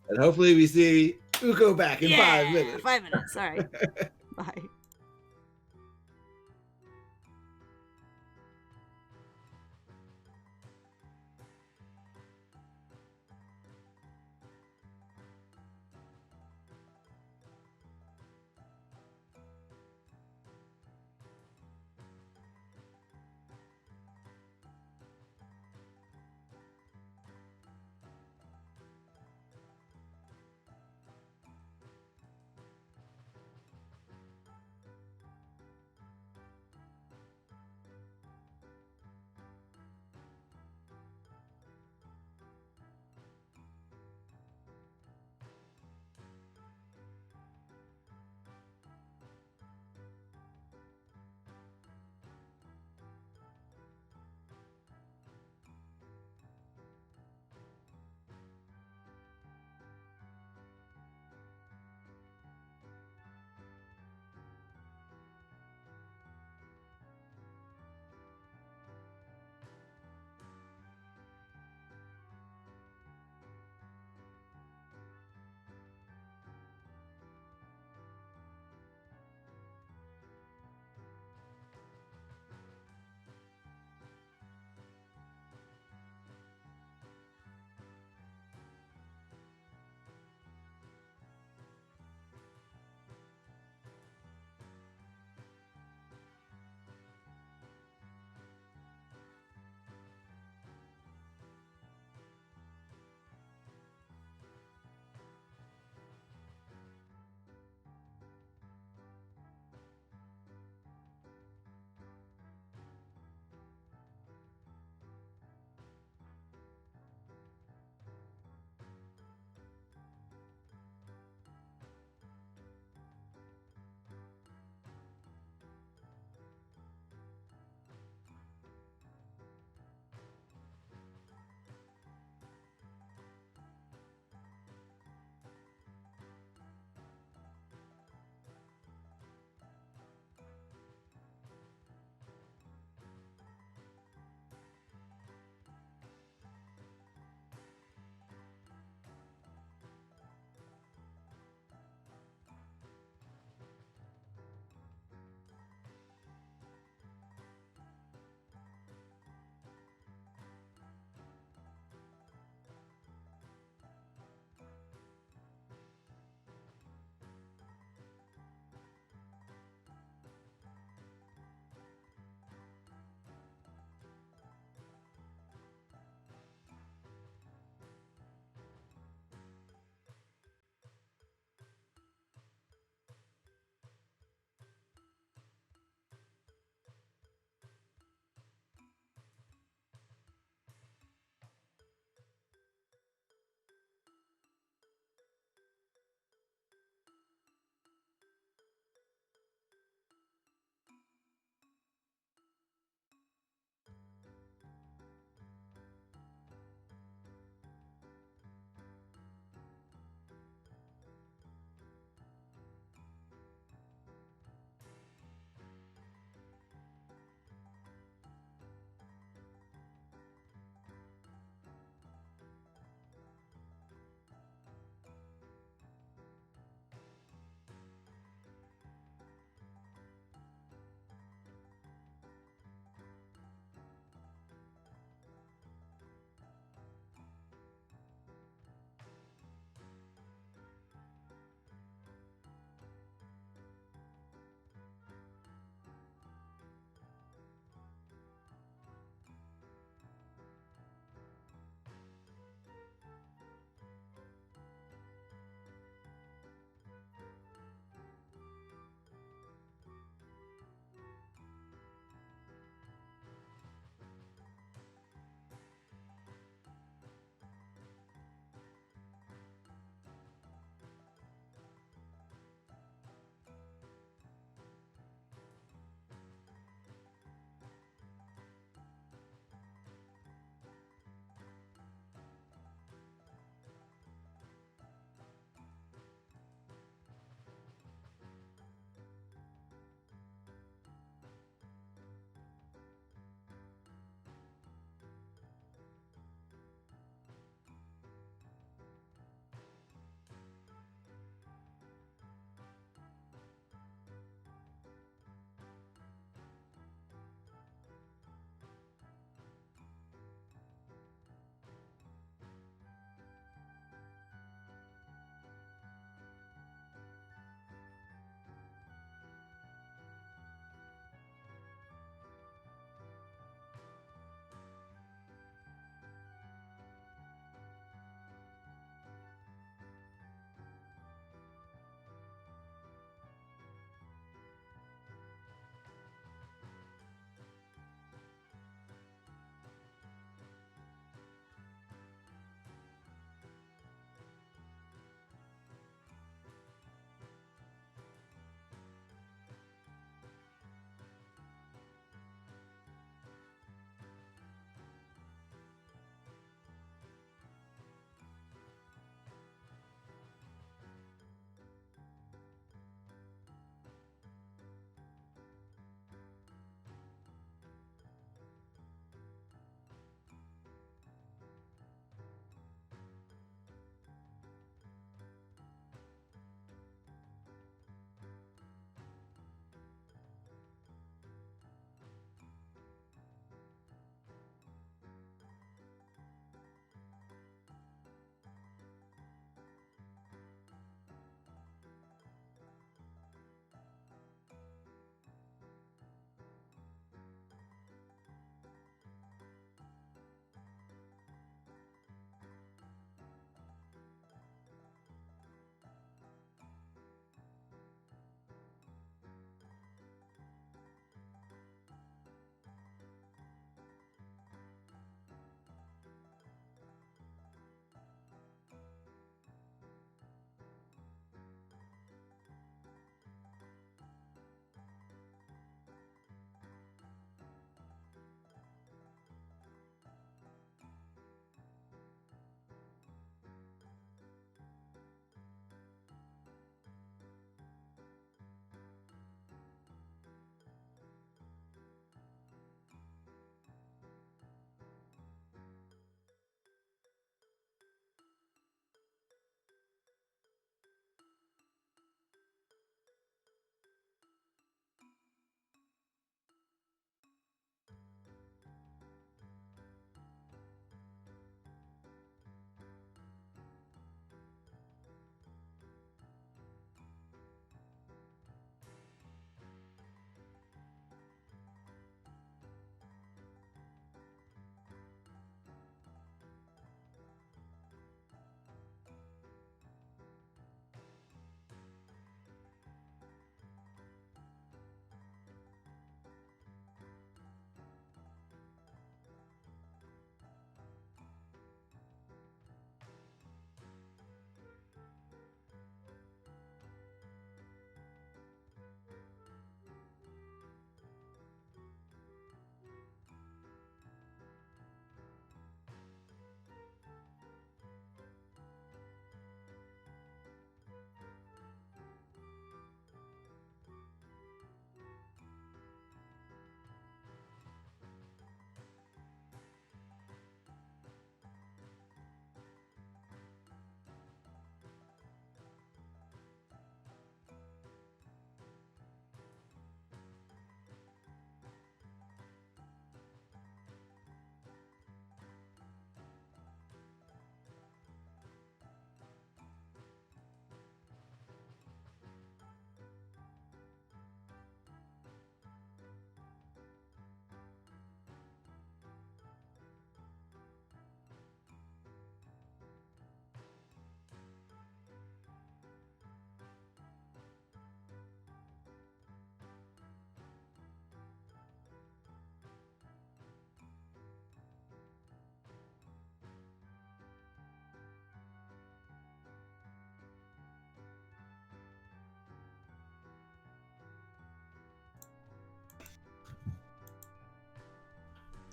and hopefully we see Uko back in 5 minutes. 5 minutes. All right. Bye.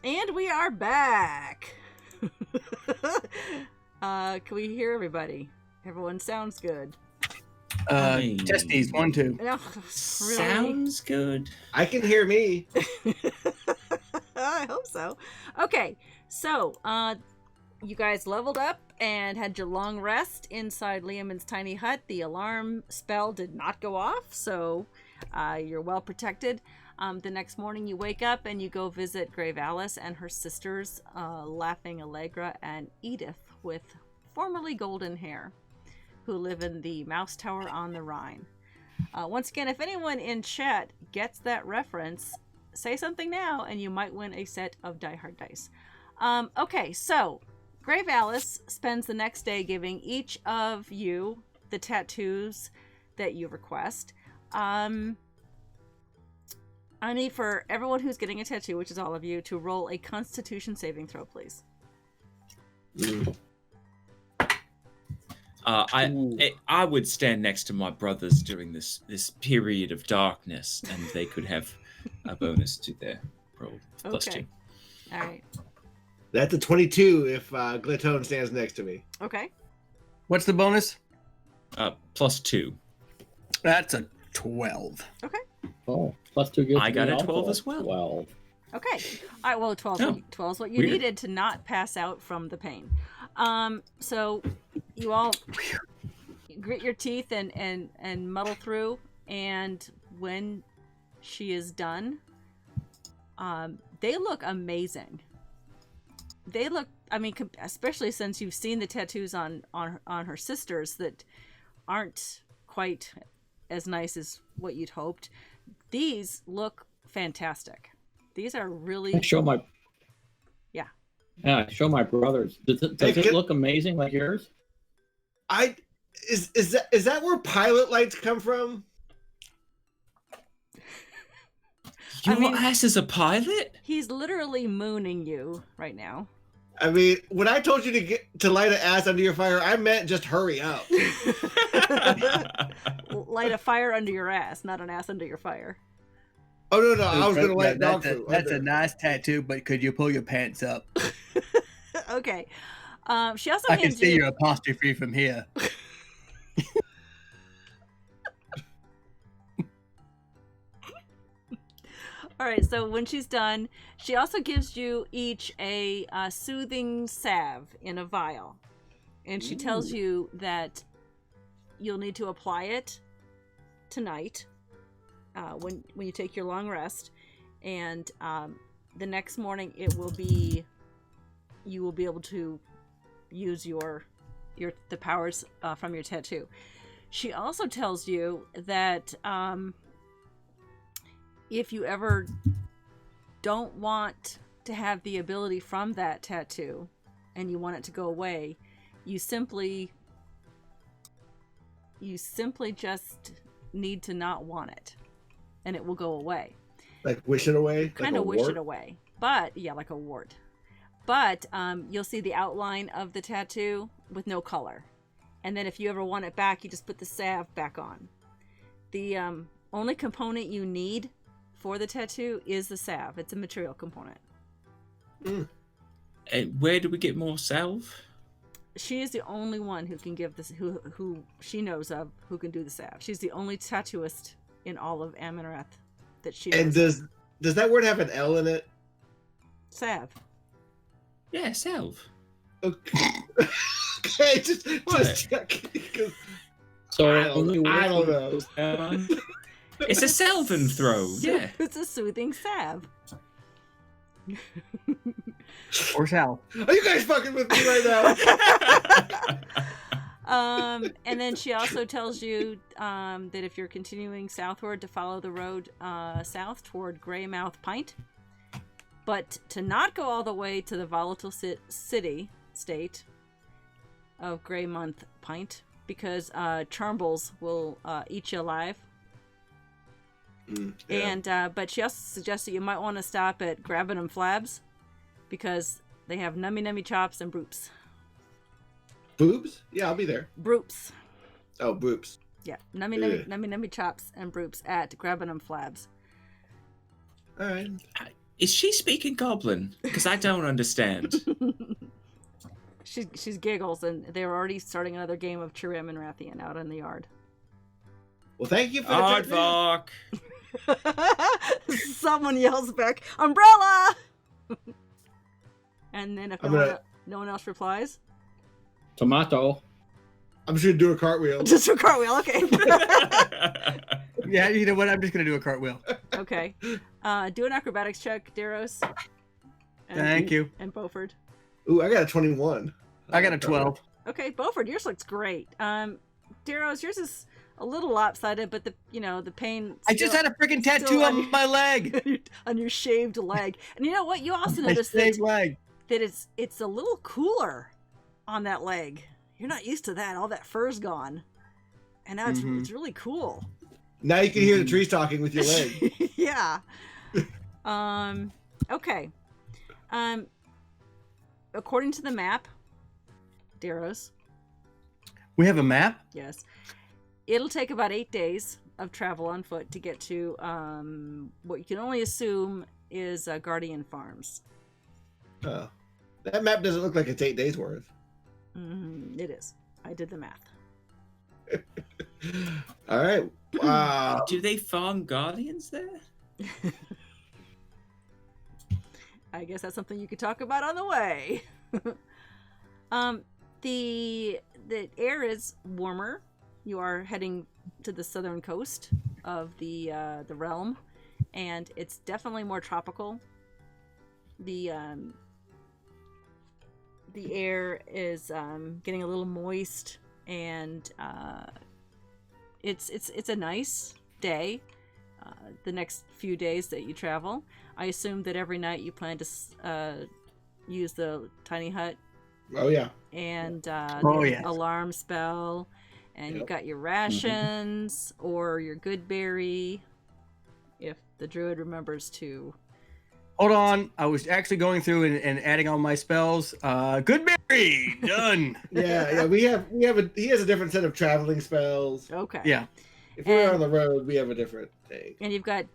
And we are back. Can we hear everybody? Everyone sounds good. Testes, 1, 2. No, Sounds good. I can hear me. I hope so. Okay, so you guys leveled up and had your long rest inside Liamon's tiny hut. The alarm spell did not go off, so you're well protected. The next morning you wake up and you go visit Grave Alice and her sisters, Laughing Allegra and Edith with formerly golden hair, who live in the Mouse Tower on the Rhine. Once again, if anyone in chat gets that reference, say something now and you might win a set of Die Hard dice. Okay, so Grave Alice spends the next day giving each of you the tattoos that you request. I need for everyone who's getting a tattoo, which is all of you, to roll a Constitution saving throw, please. I would stand next to my brothers during this period of darkness, and they could have a bonus to their roll. +2. All right. That's a 22 if Glitone stands next to me. Okay. What's the bonus? +2. That's a 12. Okay. Oh, +2 gives I got me a also 12 as well. 12. Okay. All right. Well, 12 is what you Weird. needed to not pass out from the pain. So you all grit your teeth and muddle through, and when she is done, they look amazing. They look, I mean, especially since you've seen the tattoos on her sisters that aren't quite as nice as what you'd hoped. These look fantastic. These are really... I show my... Yeah. Yeah, I show my brothers. Does it look amazing like yours? Is that where pilot lights come from? Your ass is a pilot? He's literally mooning you right now. I mean, when I told you to light an ass under your fire, I meant just hurry up. Light a fire under your ass, not an ass under your fire. Oh, no, I was going to light dog food. That's a nice tattoo, but could you pull your pants up? Okay. She also I can see your apostrophe from here. All right, so when she's done, she also gives you each a soothing salve in a vial. And she tells you that you'll need to apply it tonight when you take your long rest. And the next morning you will be able to use the powers from your tattoo. She also tells you that if you ever don't want to have the ability from that tattoo and you want it to go away, you simply just need to not want it and it will go away. Like wish it away? Kind of wish it away. But yeah, like a wart. But you'll see the outline of the tattoo with no color. And then if you ever want it back, you just put the salve back on. The only component you need for the tattoo is the salve. It's a material component. And where do we get more salve? She is the only one who can give this, who she knows of, who can do the salve. She's the only tattooist in all of Amonrath that she knows. And does that word have an L in it? Salve. Yeah, salve. Okay. Okay, just checking. So I don't know. It's a salve and throw. Yeah. It's a soothing salve. Or Sal. Are you guys fucking with me right now? And then she also tells you that if you're continuing southward, to follow the road south toward Greymouth Pint, but to not go all the way to the volatile state of Greymouth Pint, because Charmbles will eat you alive. Yeah. And but she also suggests that you might want to stop at Grabbin' 'em Flabs, because they have nummy chops and broops. Boobs? Yeah, I'll be there. Broops. Oh, boobs. Yeah, nummy chops and broops at Grabbin' 'em Flabs. All right. Is she speaking Goblin? Because I don't understand. She's giggles, and they're already starting another game of Chirim and Rathian out in the yard. Well, thank you for the Aardvark! Someone yells back, "Umbrella!" And then if no one else replies, Tomato. I'm just gonna do a cartwheel. just a cartwheel. Okay. Yeah, you know what? I'm just gonna do a cartwheel. Okay. Do an acrobatics check, Daros. Thank you. And Beaufort. Ooh, I got a 21. I got a 12. Okay, Beaufort, yours looks great. Daros, yours is a little lopsided, but the pain. I just had a freaking tattoo on my leg. On your shaved leg. And you know what? You also My noticed shaved leg. that it's a little cooler on that leg. You're not used to that. All that fur's gone, and now it's really cool. Now you can hear the trees talking with your leg. Yeah. Okay. According to the map, Daros. We have a map? Yes. It'll take about 8 days of travel on foot to get to what you can only assume is Guardian Farms. Oh. That map doesn't look like it's 8 days worth. It is. I did the math. All right. Wow. Do they farm guardians there? I guess that's something you could talk about on the way. The air is warmer. You are heading to the southern coast of the realm, and it's definitely more tropical. The air is getting a little moist, and it's a nice day. The next few days that you travel, I assume that every night you plan to use the tiny hut. Oh yeah. And yes. Alarm spell, and you've got your rations or your good berry, if the druid remembers to. Hold on, I was actually going through and adding all my spells. Good berry, done. Yeah. He has a different set of traveling spells. Okay. Yeah. If we're on the road, we have a different thing. And you've got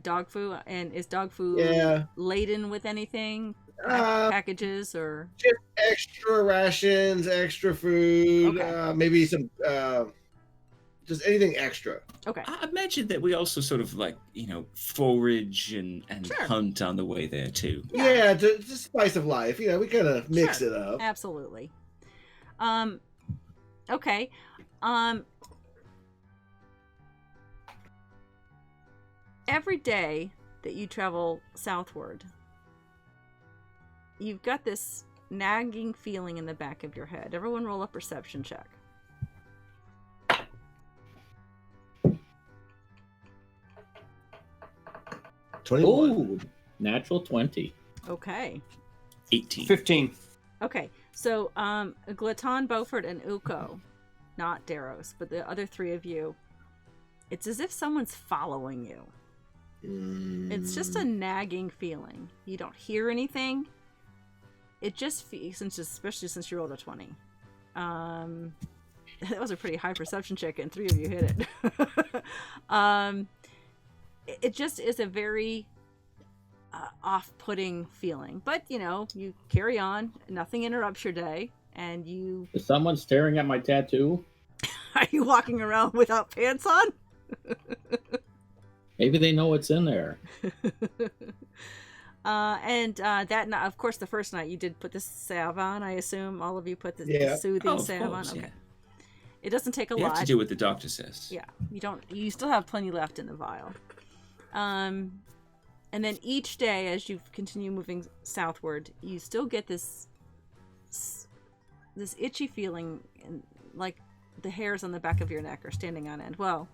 dog food, and is dog food laden with anything? Packages or just extra rations, extra food, maybe some just anything extra. Okay. I imagine that we also sort of forage and Sure. hunt on the way there too. Yeah, just spice of life. We kind of mix it up. Absolutely. Okay. Every day that you travel southward, you've got this nagging feeling in the back of your head. Everyone roll a perception check. 21. Ooh, natural 20. Okay. 18. 15. Okay. So, Glaton, Beaufort, and Uko, not Daros, but the other three of you, it's as if someone's following you. It's just a nagging feeling. You don't hear anything. It just feels, especially since you rolled a 20. That was a pretty high perception check, and three of you hit it. It just is a very off-putting feeling. But, you carry on. Nothing interrupts your day, and you... Is someone staring at my tattoo? Are you walking around without pants on? Maybe they know what's in there. And that night, of course, the first night you did put the salve on. I assume all of you put the soothing salve on. Okay. It doesn't take a lot. You have to do what the doctor says. Yeah, you don't. You still have plenty left in the vial. And then each day, as you continue moving southward, you still get this itchy feeling, like the hairs on the back of your neck are standing on end. Well,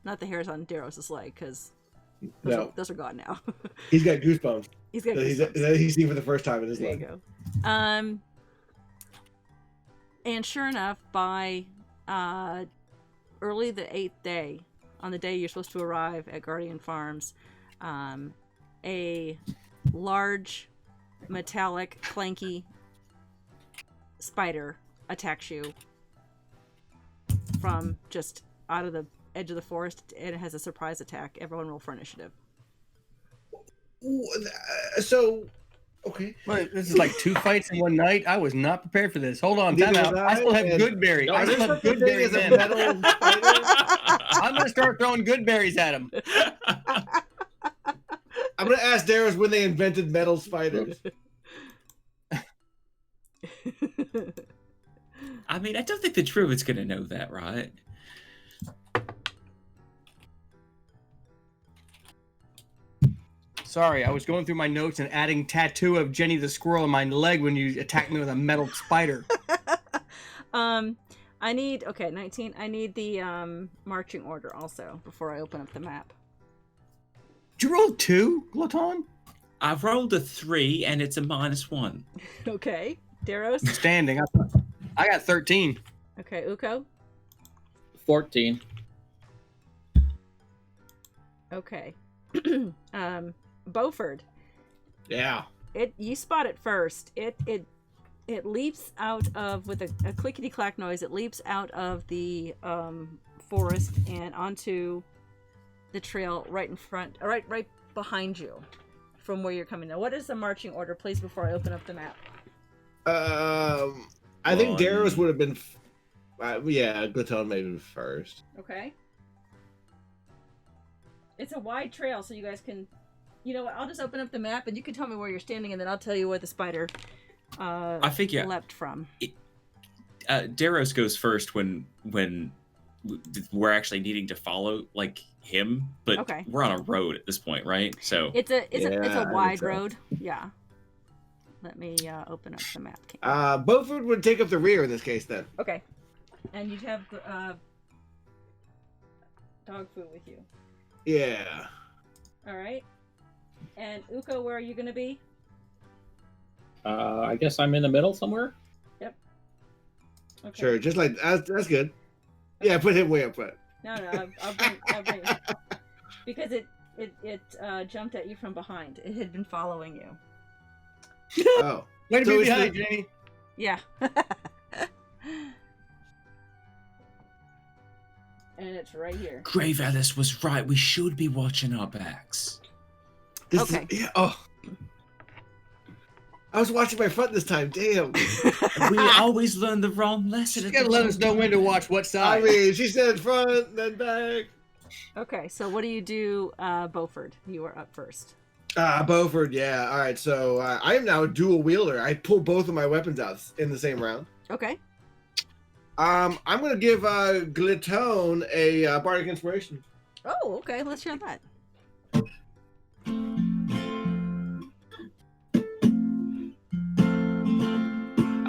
not the hairs on Daros's leg, because those are gone now. He's got goosebumps. He's got goosebumps. That he's seen for the first time in his life. There you go. And sure enough, by early the 8th day, on the day you're supposed to arrive at Guardian Farms, a large, metallic, clanky spider attacks you from just out of the edge of the forest, and it has a surprise attack. Everyone roll for initiative. So, okay. Well, this is like 2 fights in one night. I was not prepared for this. Hold on, time Neither out. was I still have and- Goodberry. I There's still have such a thing Goodberry. as a in. metal spider. I'm gonna start throwing Goodberries at him. I'm gonna ask Darius when they invented metal spiders. I mean, I don't think the Druid's gonna know that, right? Sorry, I was going through my notes and adding tattoo of Jenny the squirrel on my leg when you attacked me with a metal spider. I need 19. I need the marching order also before I open up the map. Did you roll 2, Gloton? I've rolled a 3 and it's a -1. Okay, Daros. Standing. I got 13. Okay, Uko. 14. Okay. Beaufort. Yeah. You spot it first. It leaps out of with a clickety clack noise. It leaps out of the forest and onto the trail right in front, right behind you, from where you're coming. Now, what is the marching order, please, before I open up the map? I think Darius would have been. Yeah, Glaton maybe first. Okay. It's a wide trail, so you guys can. You know what? I'll just open up the map, and you can tell me where you're standing, and then I'll tell you where the spider. I think leapt from. Daros goes first when we're actually needing to follow like him, but Okay. we're on a road at this point, right? So It's a I wide think so. road. Yeah. Let me open up the map. Beaufort would take up the rear in this case then. Okay. And you'd have dog food with you. Yeah. All right. And Uko, where are you going to be? I guess I'm in the middle somewhere. Okay. Sure. Just like that's good. Yeah, put him way up front. No, I'll bring because it jumped at you from behind. It had been following you. Oh. Way to So be it's behind, the- Jenny. Yeah. And it's right here. Grave Alice was right. We should be watching our backs. This Okay. Is, yeah, oh. I was watching my front this time. Damn. We always learn the wrong lesson. You at gotta the let us know when to watch what I side. mean, she said front, then back. Okay, so what do you do, Beaufort? You are up first. Beaufort, yeah. All right, so I am now a dual wielder. I pull both of my weapons out in the same round. Okay. I'm gonna give Glitone a bardic inspiration. Oh, okay. Let's hear that.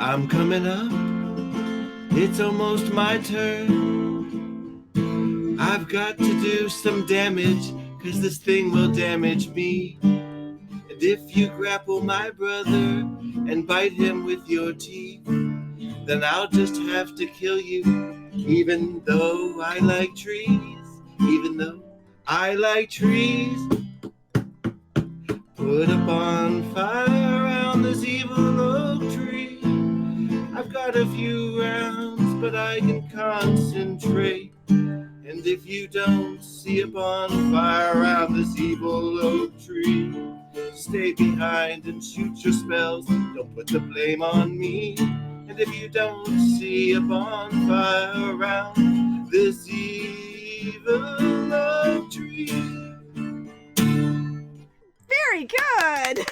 I'm coming up. It's almost my turn. I've got to do some damage, 'cause this thing will damage me. And if you grapple my brother and bite him with your teeth, then I'll just have to kill you, even though I like trees. Even though I like trees. Put a bonfire around this evil oak tree. I've got a few rounds, but I can concentrate. And if you don't see a bonfire around this evil oak tree, stay behind and shoot your spells. Don't put the blame on me. And if you don't see a bonfire around this evil oak tree. Very good.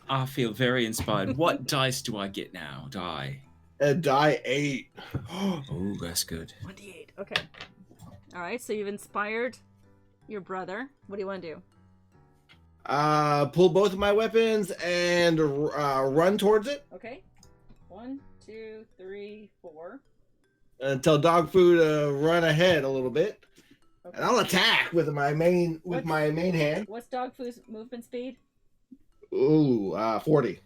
I feel very inspired. What dice do I get now? Die. Die 8. Oh, that's good. 28. Okay. All right. So you've inspired your brother. What do you want to do? Pull both of my weapons and run towards it. Okay. 1, 2, 3, 4. Tell dog food to run ahead a little bit. Okay. And I'll attack with my main hand. What's dog food's movement speed? Ooh, 40.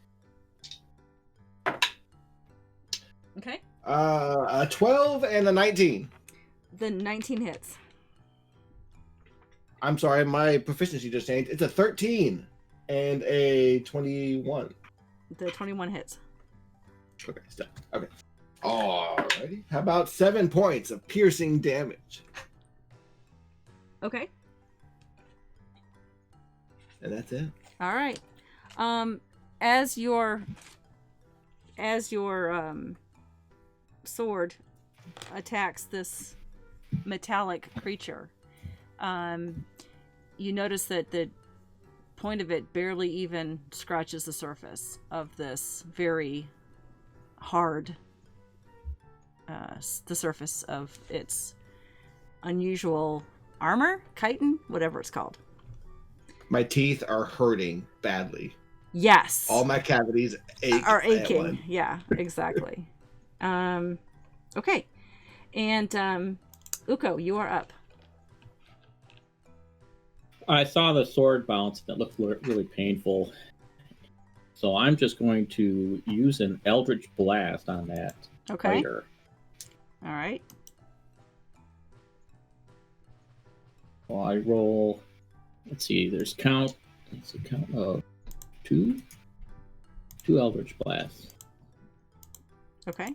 Okay. A 12 and a 19. The 19 hits. I'm sorry, my proficiency just changed. It's a 13 and a 21. The 21 hits. Okay, stop. Okay. Alrighty. How about 7 points of piercing damage? Okay. And that's it. All right. As your sword attacks this metallic creature, you notice that the point of it barely even scratches the surface of this very hard, the surface of its unusual armor, chitin, whatever it's called. My teeth are hurting badly. Yes. All my cavities are at aching. once. Yeah, exactly. Okay. And Uko, you are up. I saw the sword bounce and it looked really painful. So I'm just going to use an Eldritch Blast on that Okay. fighter. All right. Well, I roll. Let's see. There's count. It's a count of two Eldritch Blasts. Okay.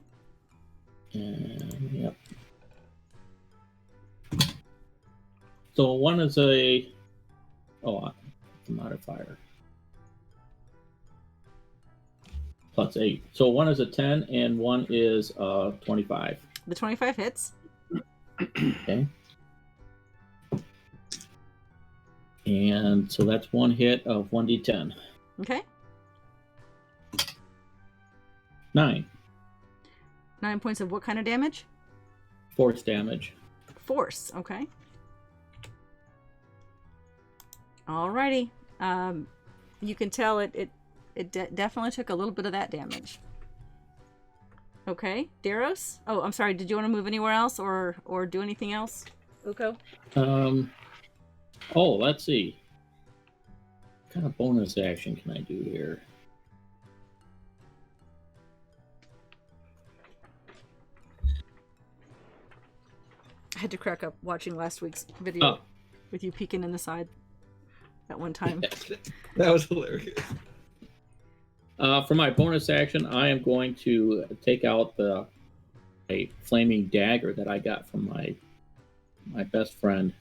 And yep. So one is a modifier plus 8. So one is a 10 and one is 25. The 25 hits. Okay. And so that's one hit of 1d10. Okay. 9 9 points of what kind of damage? force damage. Force. Okay. Alrighty. You can tell it definitely took a little bit of that damage. Okay, Daros. Oh, I'm sorry. Did you want to move anywhere else or do anything else, Uko? Oh, let's see. What kind of bonus action can I do here? I had to crack up watching last week's video with you peeking in the side at one time. That was hilarious. For my bonus action, I am going to take out a flaming dagger that I got from my best friend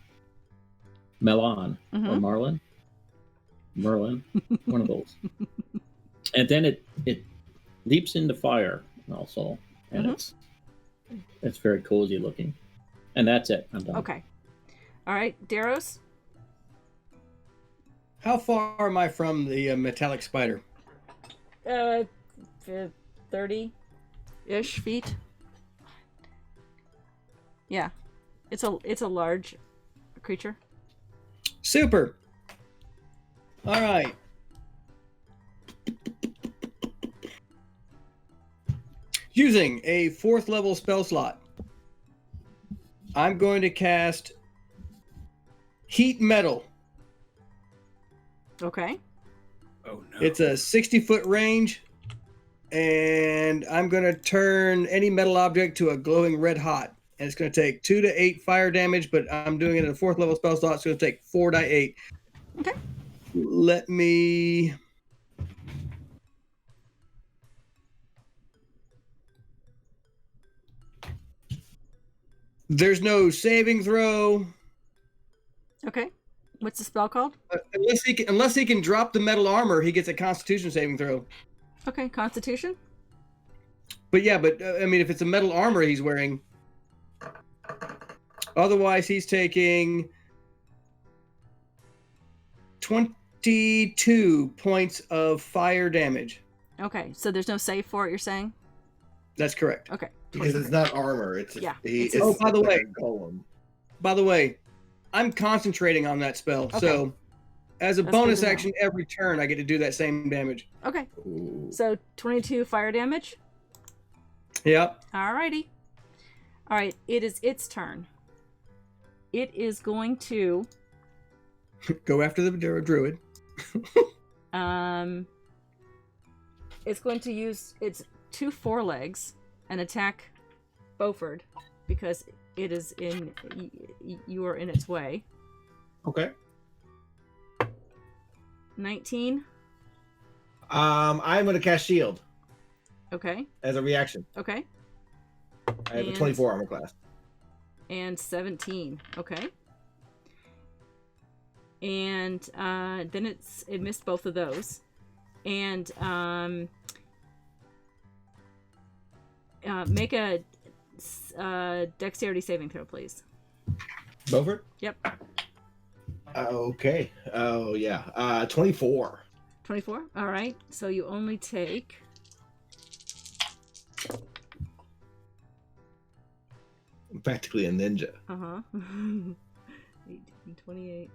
Melon or Marlin. Merlin, one of those. And then it leaps into fire also, and it's very cozy looking. And that's it. I'm done. Okay. All right, Daros. How far am I from the metallic spider? 30-ish feet. Yeah, it's a large creature. Super. All right. Using a 4th level spell slot, I'm going to cast Heat Metal. Okay. Oh no. It's a 60-foot range, and I'm going to turn any metal object to a glowing red hot. And it's going to take 2 to 8 fire damage, but I'm doing it at a 4th level spell slot. It's going to take 4 die 8. Okay. Let me... There's no saving throw. Okay. What's the spell called? Unless he can drop the metal armor, he gets a Constitution saving throw. Okay, Constitution. But yeah, I mean, if it's a metal armor he's wearing, otherwise he's taking 22 points of fire damage. Okay, so there's no save for it. You're saying? That's correct. Okay. Because it's not armor. It's Yeah. Oh, by the way. golem. By the way, I'm concentrating on that spell, Okay. so as a That's bonus good to know. action every turn, I get to do that same damage. Okay. Ooh. So 22 fire damage. Yep. Alrighty. All right. It is its turn. It is going to Go after the druid. It's going to use its 2 forelegs and attack Beaufort because it is you are in its way. Okay. 19. I'm going to cast shield Okay. as a reaction. Okay. I have a And- 24 armor class. And 17. Okay. and then it missed both of those, and make a dexterity saving throw, please. Beaufort? Yep. Okay. Oh, yeah. 24. 24. All right. So you only take. I'm practically a ninja. 18, 28.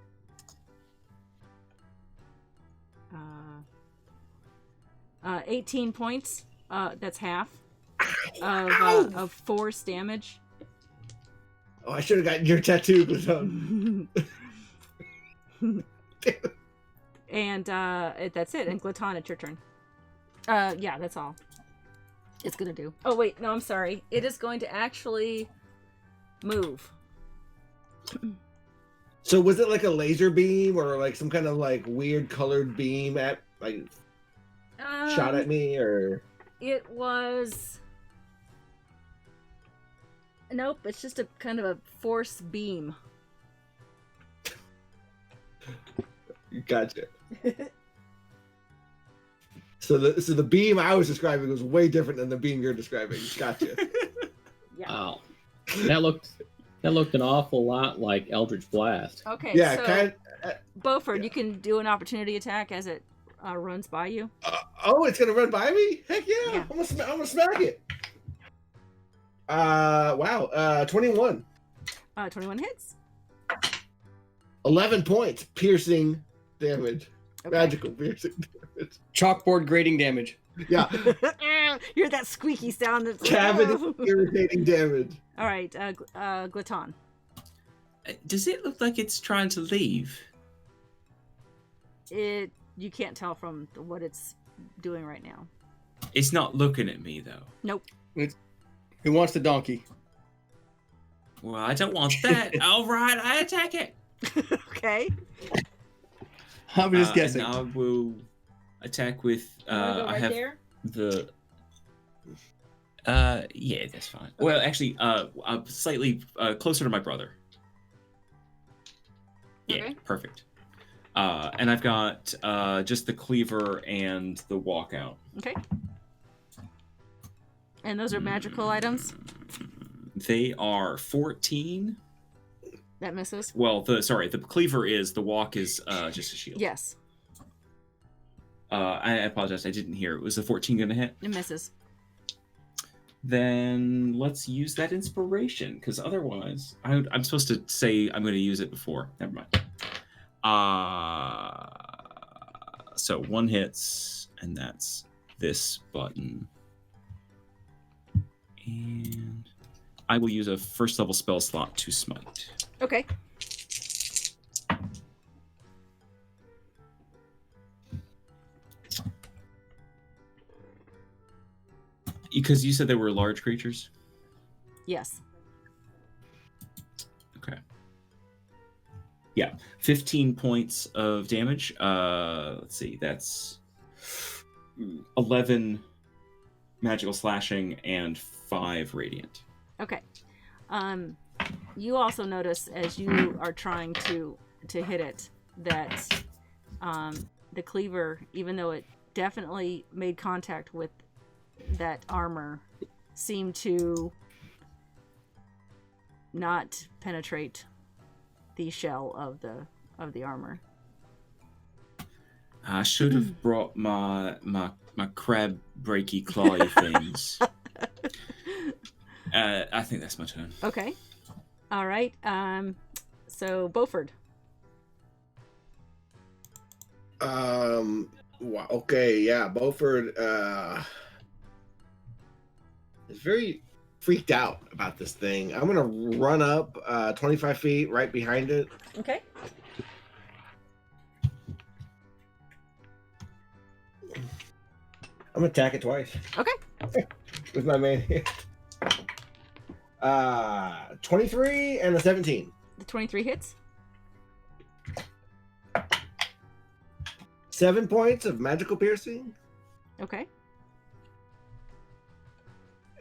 18 points. That's half of force damage. Oh, I should have gotten your tattoo, Gluton. And that's it. And Gluton, it's your turn. Yeah, that's all it's gonna do. Oh wait, no, I'm sorry. It is going to actually move. So was it like a laser beam or like some kind of like weird colored beam at like shot at me, or? It was. Nope, it's just a kind of a force beam. Gotcha. So the beam I was describing was way different than the beam you're describing. Gotcha. Yeah. Wow. That looked an awful lot like Eldritch Blast. Okay. Yeah, so, kind. Beaufort, yeah. you can do an opportunity attack as it runs by you. Oh, it's gonna run by me? Heck yeah! Yeah. I'm gonna smack it. Wow. 21. 21 hits. 11 points, piercing damage. Okay. Magical piercing damage. Chalkboard grading damage. Yeah. You're that squeaky sound. That's Cavity irritating damage. All right, Gluton. Does it look like it's trying to leave? You can't tell from what it's doing right now. It's not looking at me though. Nope. Who wants the donkey? Well, I don't want that. All right, I attack it. Okay. I was just guessing. And I will attack with. You wanna go I right have there? the. Yeah, that's fine. Well, actually, I'm slightly closer to my brother. Yeah, Okay. perfect. And I've got just the cleaver and the walkout. Okay. And those are magical items? They are 14. That misses? Well, the cleaver is, the walk is just a shield. Yes. I apologize, I didn't hear. Was the 14 going to hit? It misses. Then let's use that inspiration, because otherwise, I'm supposed to say I'm going to use it before. Never mind. So 1 hits, and that's this button. And I will use a first level spell slot to smite. Okay. Because you said they were large creatures? Yes. Okay. Yeah, 15 points of damage. Let's see, that's 11 magical slashing and 5 radiant. Okay. You also notice as you are trying to hit it that the cleaver, even though it definitely made contact with that armor, seemed to not penetrate the shell of the armor. I should have brought my crab breaky clawy things. I think that's my turn. Okay. All right. So Beaufort. Wow, okay, yeah, Beaufort is very freaked out about this thing. I'm gonna run up 25 feet right behind it. Okay. I'm gonna attack it twice. Okay. With my main hand. 23 and a 17. The 23 hits. 7 points of magical piercing. Okay.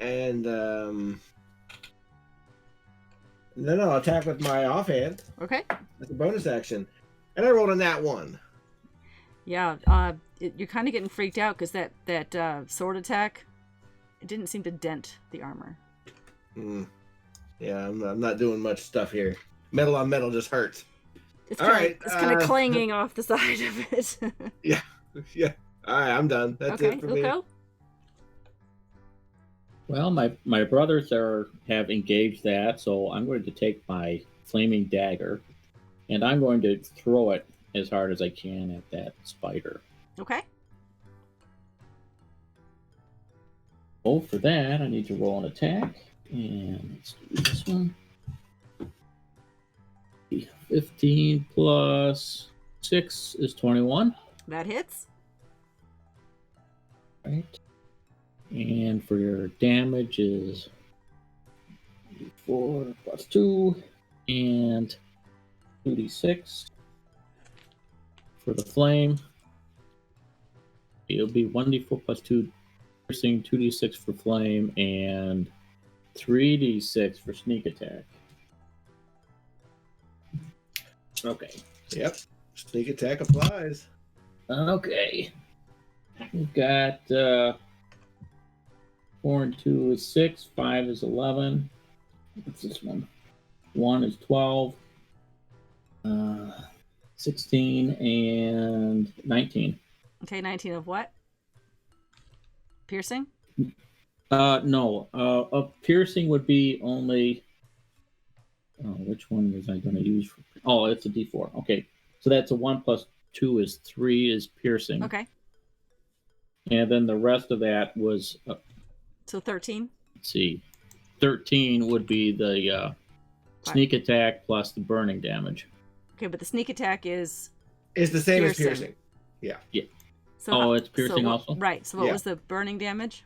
And then I'll attack with my offhand. Okay. That's a bonus action. And I rolled a nat 1. Yeah, you're kind of getting freaked out because that sword attack, it didn't seem to dent the armor. Yeah, I'm not doing much stuff here. Metal on metal just hurts. It's All kind right, of it's kind of clanging off the side of it. Yeah. All right, I'm done. That's Okay, it for me. Uko? Well, my brothers have engaged that, so I'm going to take my flaming dagger, and I'm going to throw it as hard as I can at that spider. Okay. Oh, for that, I need to roll an attack, and let's do this one. 15 plus 6 is 21. That hits. Right. And for your damage is 4 plus 2 and 2d6. For the flame, it'll be 1d4 plus 2 piercing, 2d6 for flame, and 3d6 for sneak attack. Okay. Yep. Sneak attack applies. Okay. We've got 4 and 2 is 6, 5 is 11. What's this one? 1 is 12. 16 and 19. Okay, 19 of what? Piercing? No. A piercing would be only. Oh, which one was I going to use? Oh, it's a d4. Okay. So that's a 1 plus 2 is 3 is piercing. Okay. And then the rest of that was. So 13? Let's see. 13 would be the sneak attack plus the burning damage. Okay, but the sneak attack is It's the same as piercing. Yeah. so it's piercing also? Right. So what Yeah. was the burning damage?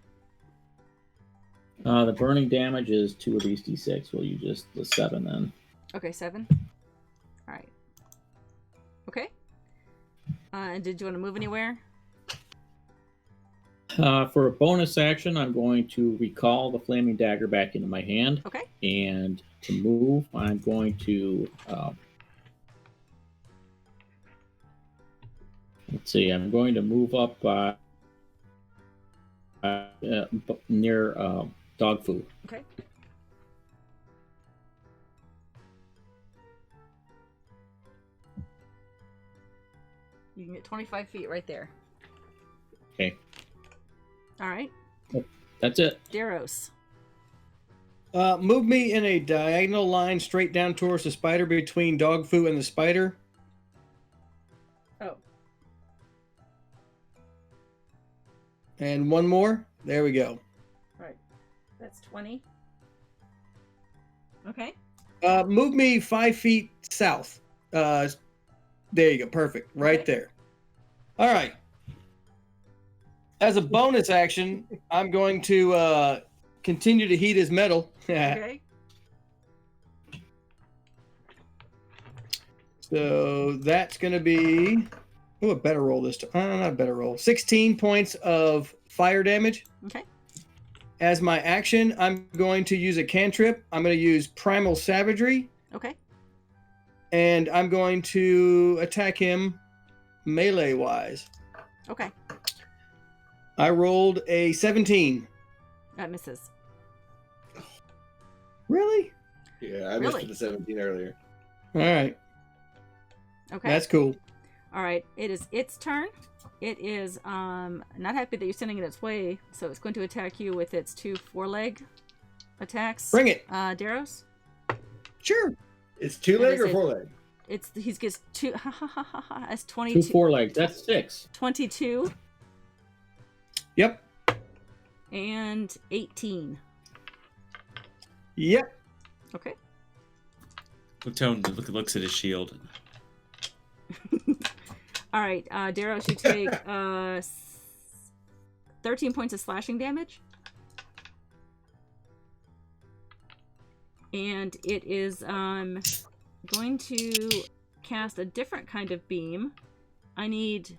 The burning damage is 2 of these d6. We'll use just the 7 then. Okay, 7. All right. Okay. And did you want to move anywhere? For a bonus action, I'm going to recall the flaming dagger back into my hand. Okay. And to move, I'm going to let's see. I'm going to move up near dog food. Okay. You can get 25 feet right there. Okay, All right. that's it. Daros. Move me in a diagonal line straight down towards the spider between dog food and the spider. Oh. And one more. There we go. Right. That's 20. Okay. Move me 5 feet south. There you go. Perfect. Right Okay. there. All right. As a bonus action, I'm going to continue to heat his metal. Okay. So that's going to be... Oh, a better roll this time. Not a better roll. 16 points of fire damage. Okay. As my action, I'm going to use a cantrip. I'm going to use Primal Savagery. Okay. And I'm going to attack him melee-wise. Okay. I rolled a 17. That misses. Really? Yeah, I Really? missed the 17 earlier. All right. Okay. That's cool. All right. It is its turn. It is not happy that you're standing in its way, so it's going to attack you with its 2 four-leg attacks. Bring it. Daros. Sure. It's 2 leg or 4 leg? He gets 2. That's 2 22. forelegs. That's 6. 22 Yep. and 18. Yep. Okay. Tone looks at his shield. All right, Daros, you take 13 points of slashing damage. And it is going to cast a different kind of beam. I need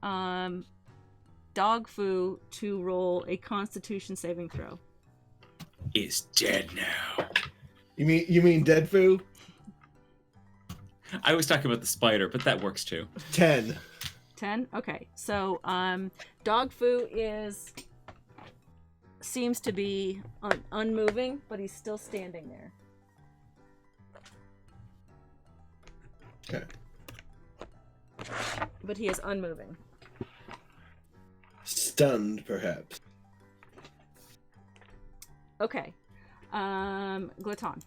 Dog Foo to roll a Constitution saving throw. Is dead now. You mean dead foo? I was talking about the spider, but that works too. 10. 10. Okay. So dog foo seems to be unmoving, but he's still standing there. Okay. But he is unmoving. Stunned, perhaps. Okay. Glaton.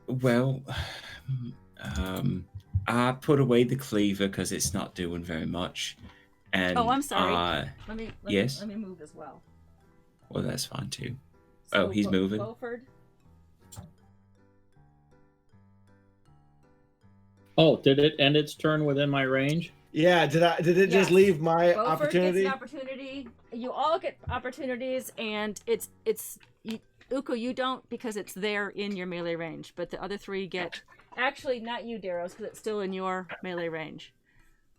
Well, I put away the cleaver because it's not doing very much. And Oh, I'm sorry. Let me yes? let me move as well. Well, that's fine too. So, Oh, he's moving? Beaufort. Oh, did it end its turn within my range? Yeah, did it just Yes. leave my Beaufort opportunity? gets an opportunity. You all get opportunities, and it's Uko, you don't because it's there in your melee range, but the other three get. Actually, not you, Daros, because it's still in your melee range.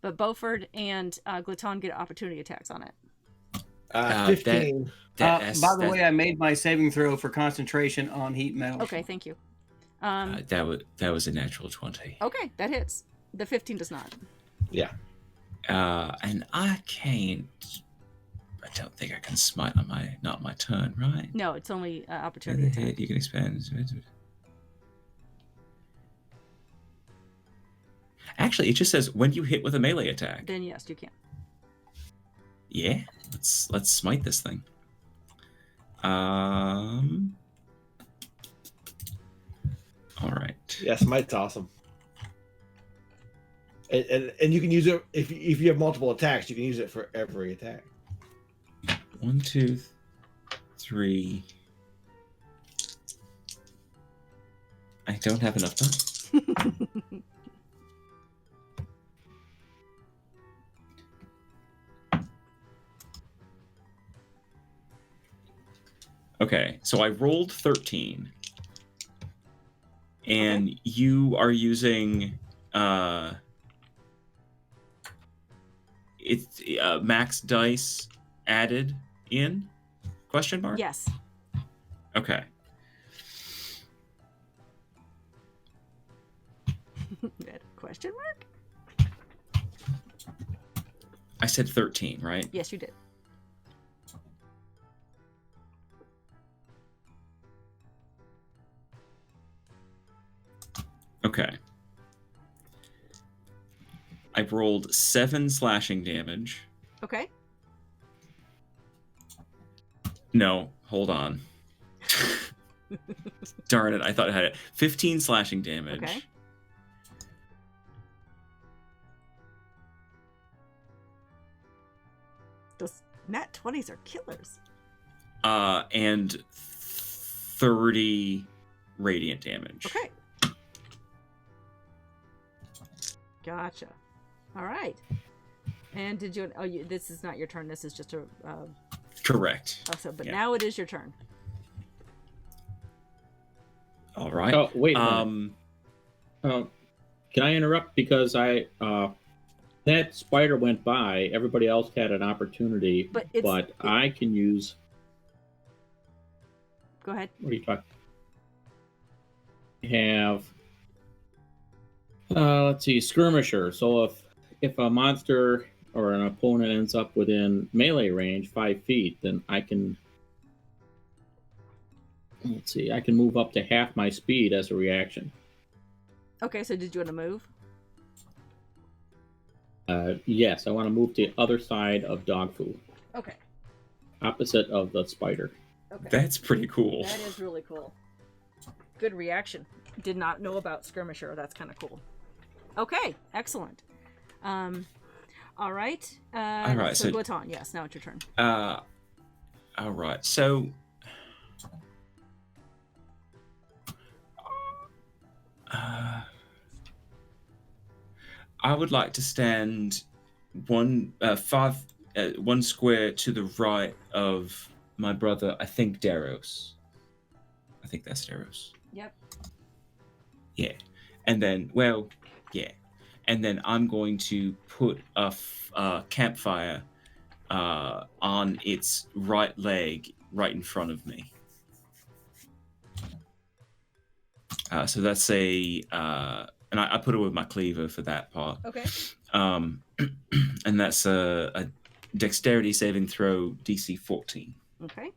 But Beaufort and Glaton get opportunity attacks on it. 15. By the way, I made my saving throw for concentration on heat metal. Okay, thank you. That was a natural 20. Okay, that hits. The 15 does not. Yeah. And I don't think I can smite on not my turn, right? No, it's only opportunity attack. You can expand. Actually, it just says when you hit with a melee attack. Then yes, you can. Yeah, let's smite this thing. All right. Yeah, smite's awesome. And you can use it if you have multiple attacks. You can use it for every attack. 1, 2, 3. I don't have enough time. Okay, so I rolled 13. And you are using it's max dice added in? Question mark? Yes. Okay. Question mark? I said 13, right? Yes, you did. Okay. I rolled 7 slashing damage. Okay. No, hold on. Darn it, I thought I had it. 15 slashing damage. Okay. Those nat 20s are killers. And 30 radiant damage. Okay. Gotcha. All right. And did you? Oh, this is not your turn. This is just a. Correct. Also, but Yeah. now it is your turn. All right. Oh, wait a minute. Can I interrupt? Because that spider went by. Everybody else had an opportunity, but I can use. Go ahead. What are you talking? Have. Let's see, skirmisher. So if a monster or an opponent ends up within melee range, 5 feet, then I can. Let's see, I can move up to half my speed as a reaction. Okay, so did you want to move? Yes, I want to move to the other side of dog food, Okay. opposite of the spider. Okay. That's pretty cool. That is really cool. Good reaction. Did not know about skirmisher. That's kind of cool. Okay, excellent. All right. All right, So so- Glaton, yes, now it's your turn. All right. So I would like to stand one square to the right of my brother. I think Daros. I think that's Daros. Yep. Yeah. And then, well, yeah. And then I'm going to put a campfire on its right leg right in front of me. So that's a and I put it with my cleaver for that part. Okay. And that's a dexterity saving throw DC 14. Okay.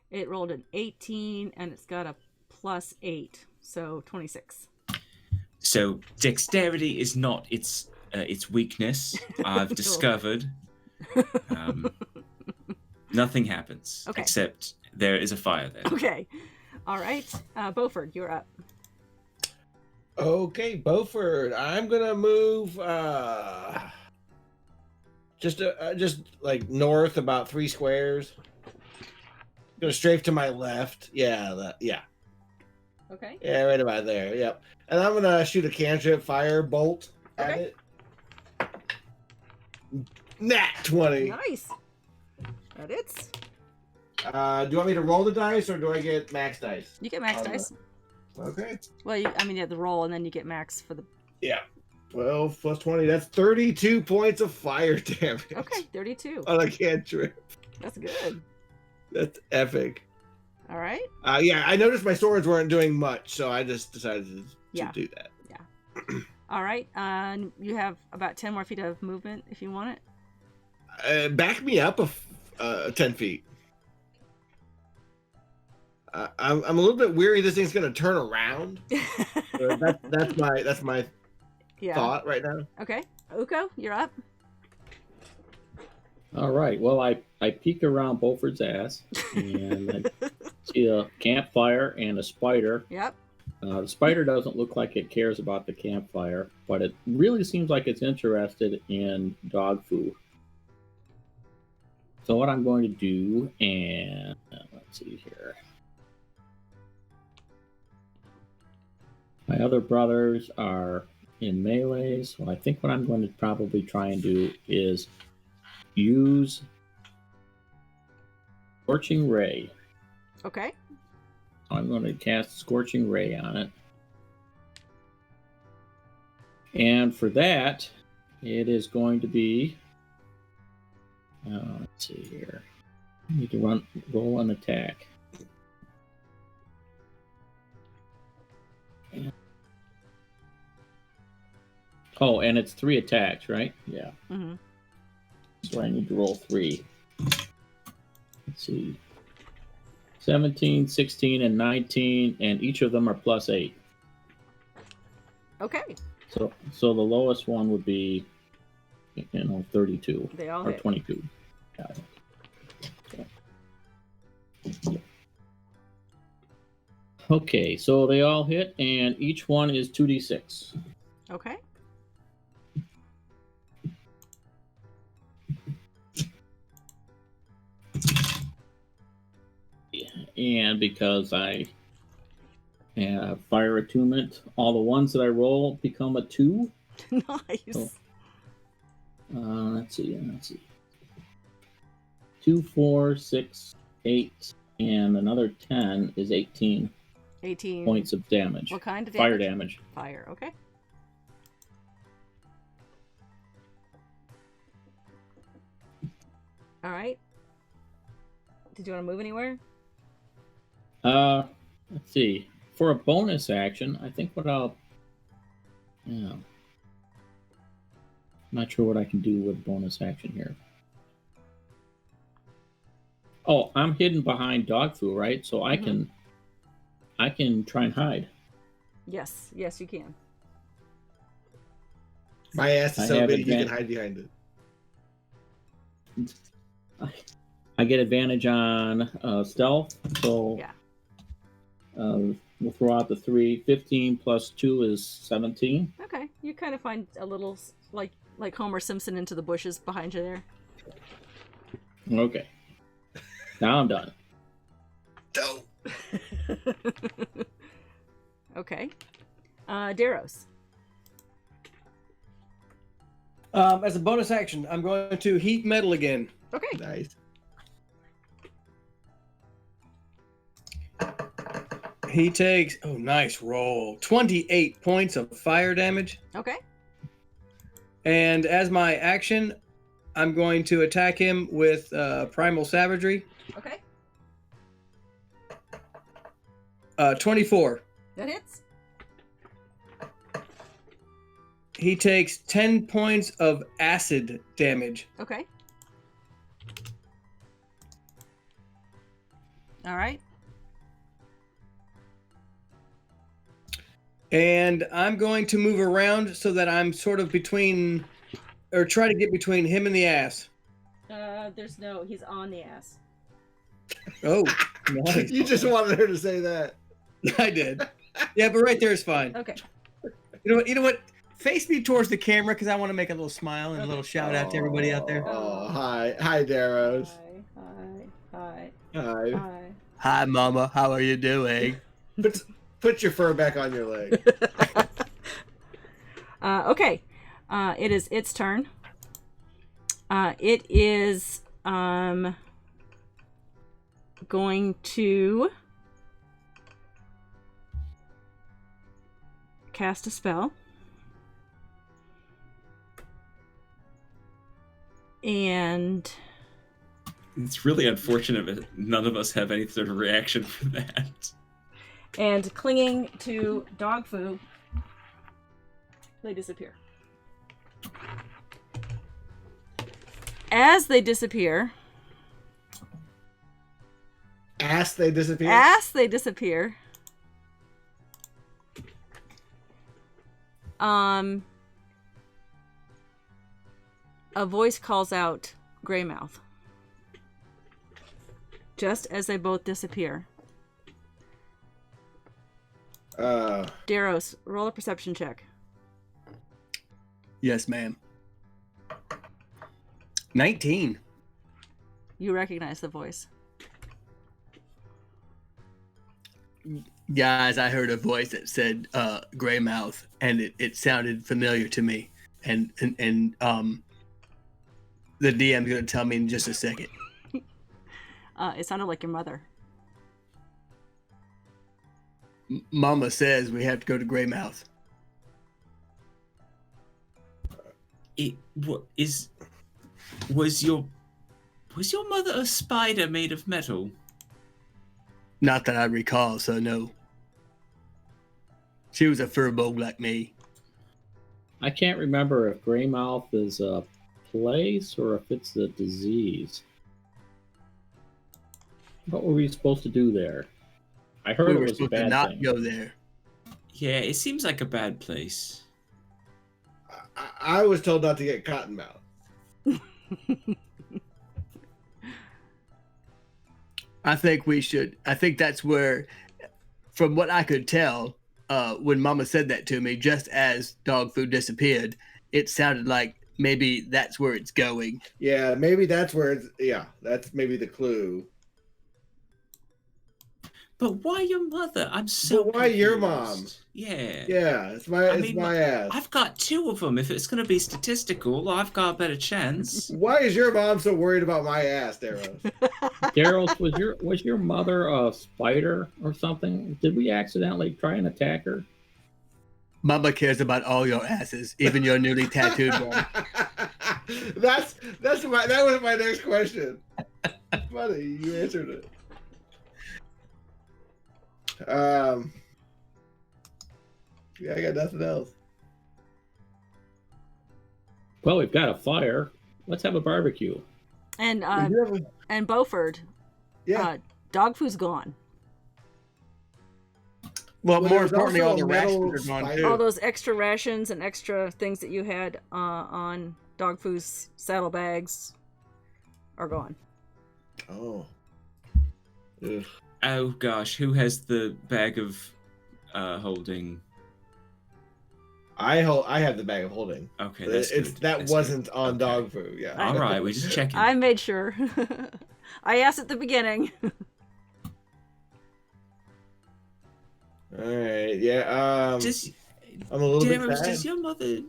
It rolled an 18 and it's got a +8, so 26. So dexterity is not its weakness. I've discovered. Nothing happens except there is a fire there. Okay. All right. Beaufort, you're up. Okay, Beaufort, I'm gonna move just like north about 3 squares. Go straight to my left. Yeah. Okay. Yeah, right about there. Yep. And I'm gonna shoot a cantrip fire bolt at it. Nat 20. Nice. That it's. Do you want me to roll the dice or do I get max dice? You get max dice. Okay. Well, you have the roll and then you get max for the. Yeah. 12 plus 20. That's 32 points of fire damage. Okay, 32. On a cantrip. That's good. That's epic. All right. Yeah, I noticed my swords weren't doing much, so I just decided to do that. Yeah. All right. You have about 10 more feet of movement if you want it. Back me up 10 feet. I'm a little bit weary this thing's gonna turn around. That's my thought right now. Okay. Uko, you're up. All right. Well, I peek around Beaufort's ass and I see a campfire and a spider. Yep. The spider doesn't look like it cares about the campfire, but it really seems like it's interested in dog food. So what I'm going to do, and let's see here. My other brothers are in melee, so I think what I'm going to probably try and do is use Scorching Ray. Okay. I'm going to cast Scorching Ray on it. And for that, it is going to be... let's see here. I need to roll an attack. Oh, and it's 3 attacks, right? Yeah. Mm-hmm. So I need to roll 3. Let's see. 17, 16, and 19, and each of them are +8. Okay. So the lowest one would be, 32. They all or hit. 22. Got it. Okay, so they all hit, and each one is 2d6. Okay. And because I have fire attunement, all the ones that I roll become a 2. Nice. So, let's see. 2, 4, 6, 8, and another 10 is 18. 18 points of damage. What kind of damage? Fire damage. Fire. Okay. All right. Did you want to move anywhere? Let's see. For a bonus action, I think what I'll... Yeah. I'm not sure what I can do with bonus action here. Oh, I'm hidden behind dog food, right? So I can try and hide. Yes, you can. My ass is so big you can hide behind it. I get advantage on stealth, so Yeah. We'll throw out the 3. 15 plus 2 is 17. Okay. You kind of find a little like Homer Simpson into the bushes behind you there. Okay. Now I'm done. Don't. Okay. Daros. As a bonus action, I'm going to heat metal again. Okay. Nice. He takes, nice roll, 28 points of fire damage. Okay. And as my action, I'm going to attack him with Primal Savagery. Okay. 24. That hits. He takes 10 points of acid damage. Okay. All right. And I'm going to move around so that I'm sort of between, or try to get between him and the ass. There's no, he's on the ass. Oh, nice. You just wanted her to say that. I did. Yeah, but right there is fine. Okay. You know what? Face me towards the camera because I want to make a little smile and a little shout out to everybody out there. Oh, hi, Daros. Hi. Hi. Hi, Mama. How are you doing? Put your fur back on your leg. Okay. It is its turn. It is going to cast a spell. And It's really unfortunate that none of us have any sort of reaction for that. and clinging to dog food, they disappear. As they disappear, Ass they disappear. a voice calls out Greymouth. Just as they both disappear. Daros, roll a perception check. Yes, ma'am. 19. You recognize the voice. Guys, I heard a voice that said Greymouth, and it sounded familiar to me. And the DM's going to tell me in just a second. It sounded like your mother. Mama says we have to go to Greymouth. Was your mother a spider made of metal? Not that I recall, so no. She was a furbog like me. I can't remember if Greymouth is a place or if it's a disease. What were we supposed to do there? I heard We it were was a supposed to bad not thing. go there. Yeah, it seems like a bad place. I was told not to get cottonmouth. I think we should. I think that's where, from what I could tell, when Mama said that to me, just as dog food disappeared, it sounded like maybe that's where it's going. Yeah, maybe that's where it's. Yeah, that's maybe the clue. But why your mother? I'm so. But why your confused. mom? Yeah. Yeah, it's my ass. I've got two of them. If it's going to be statistical, I've got a better chance. Why is your mom so worried about my ass, Daros? Daryl, was your mother a spider or something? Did we accidentally try and attack her? Mama cares about all your asses, even your newly tattooed one. that was my next question. Funny, you answered it. Yeah, I got nothing else. Well, we've got a fire. Let's have a barbecue. And You have a- and Beaufort, yeah. dog food's gone. Well, more there's importantly, also all the a metal rations are gone spider. too. All those extra rations and extra things that you had on dog food's saddlebags are gone. Oh. Ugh. Oh gosh, who has the bag of holding? I have the bag of holding. Okay, that's It's good. that That's wasn't good. on Okay. dog food. Yeah. All right, we're just checking. I made sure. I asked at the beginning. All right. Yeah. Does I'm a little bit Daros, sad. does your mother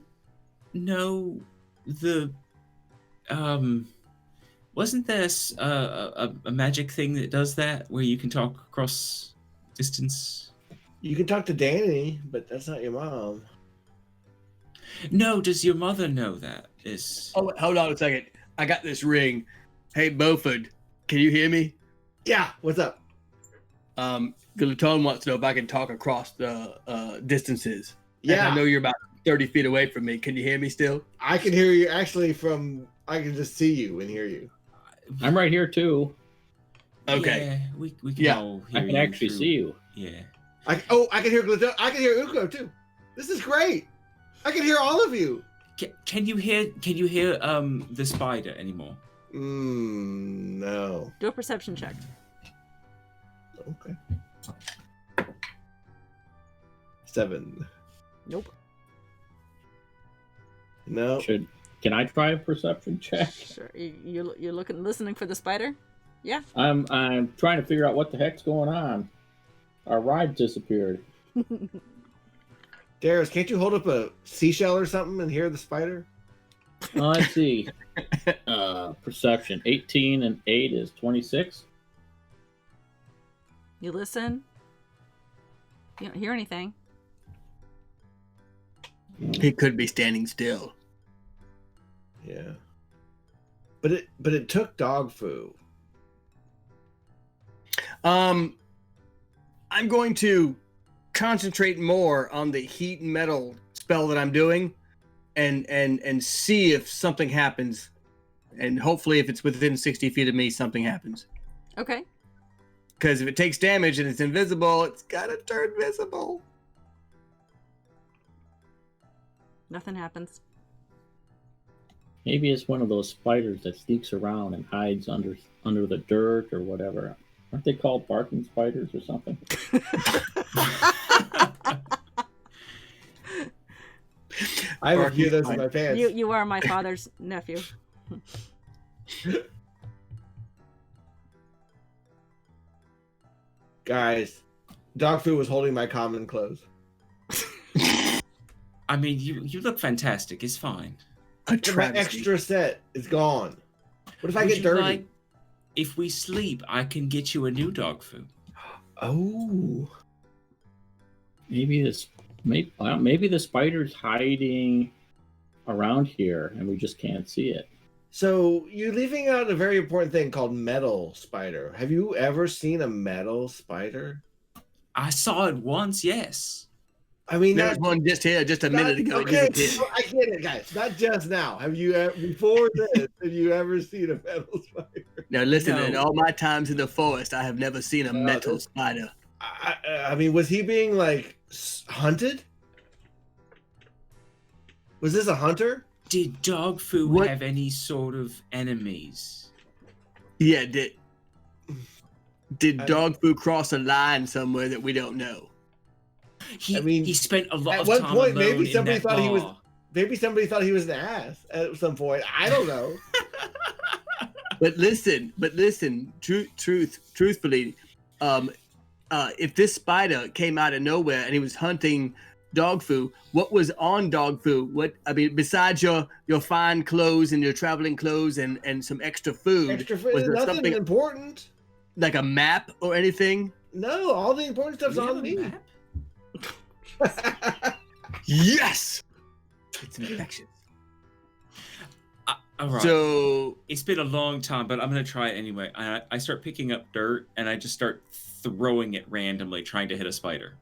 know the wasn't there a magic thing that does that where you can talk across distance? You can talk to Danny, but that's not your mom. No, does your mother know that? Is Oh, hold on a second. I got this ring. Hey, Beaufort, can you hear me? Yeah, what's up? Gluton wants to know if I can talk across the distances. Yeah. And I know you're about 30 feet away from me. Can you hear me still? I can hear you actually I can just see you and hear you. I'm right here too. Okay. Yeah, we can Yeah. all I hear can actually see you. Yeah. I can hear Gluton. I can hear Uko too. This is great. I can hear all of you. Can you hear the spider anymore? No. Do a perception check. Okay. 7. Nope. No. Can I try a perception check? Sure. You're listening for the spider? Yeah. I'm trying to figure out what the heck's going on. Our ride disappeared. Darius, can't you hold up a seashell or something and hear the spider? Let's see. Perception. 18 and 8 is 26. You listen. You don't hear anything. He could be standing still. Yeah. But it took dog food. I'm going to concentrate more on the heat and metal spell that I'm doing and see if something happens. And hopefully if it's within 60 feet of me, something happens. Okay. Because if it takes damage and it's invisible, it's gotta turn visible. Nothing happens. Maybe it's one of those spiders that sneaks around and hides under the dirt or whatever. Aren't they called barking spiders or something? I have a few of those in my pants. You are my father's nephew. Guys, dog food was holding my common clothes. I mean, you look fantastic. It's fine. A My travesty. extra set is gone. What if I Would get you dirty? like- if we sleep, I can get you a new dog food. Oh. Maybe the spider's hiding around here and we just can't see it. So you're leaving out a very important thing called metal spider. Have you ever seen a metal spider? I saw it once, yes. I mean, There was one just here, just a minute ago. Okay, It disappeared. I get it, guys. Not just now. Have you before this? Have you ever seen a metal spider? Now listen, No. in all my times in the forest, I have never seen a metal this- spider. I mean, was he being like hunted? Was this a hunter? Did dog food What- have any sort of enemies? Yeah, did dog food cross a line somewhere that we don't know? He spent a lot at of one time point, alone maybe in somebody that thought he was- bar. Maybe somebody thought he was an ass at some point. I don't know. But listen, truthfully, if this spider came out of nowhere and he was hunting dog food, what was on dog food? Besides your fine clothes and your traveling clothes and some extra food, Extra was there nothing something important. like a map or anything? No, all the important stuff's Do we have on a me. map? Yes, it's infectious. All right. So It's been a long time, but I'm gonna try it anyway. I start picking up dirt and I just start throwing it randomly, trying to hit a spider.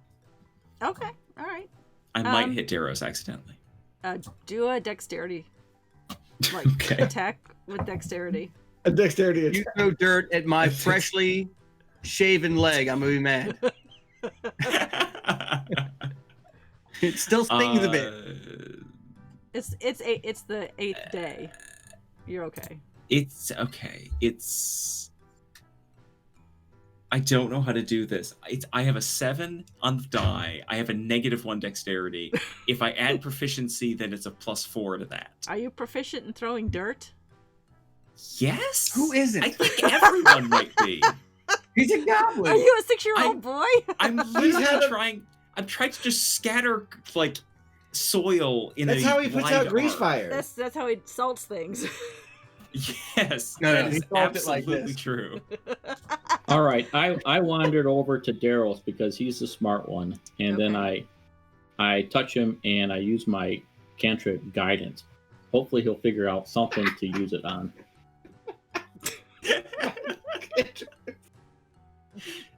Okay. All right. I might Um, hit Daros accidentally. Do a dexterity. Like Okay. attack with dexterity. A dexterity you attack. throw dirt at my freshly shaven leg, I'm gonna be mad. It still stings a bit. It's the 8th day. You're okay. It's okay. I don't know how to do this. I have a 7 on the die. I have a -1 dexterity. If I add proficiency, then it's a +4 to that. Are you proficient in throwing dirt? Yes? Who isn't? I think everyone might be. He's a goblin. Are you a 6-year-old boy? I'm had literally a- I'm trying to just scatter like soil in That's a how he puts wide out grease arc. fire. That's how he salts things. Yes, No, that he is solved it like absolutely this. true. All right, I wandered over to Daryl's because he's the smart one, and then I touch him and I use my cantrip guidance. Hopefully he'll figure out something to use it on.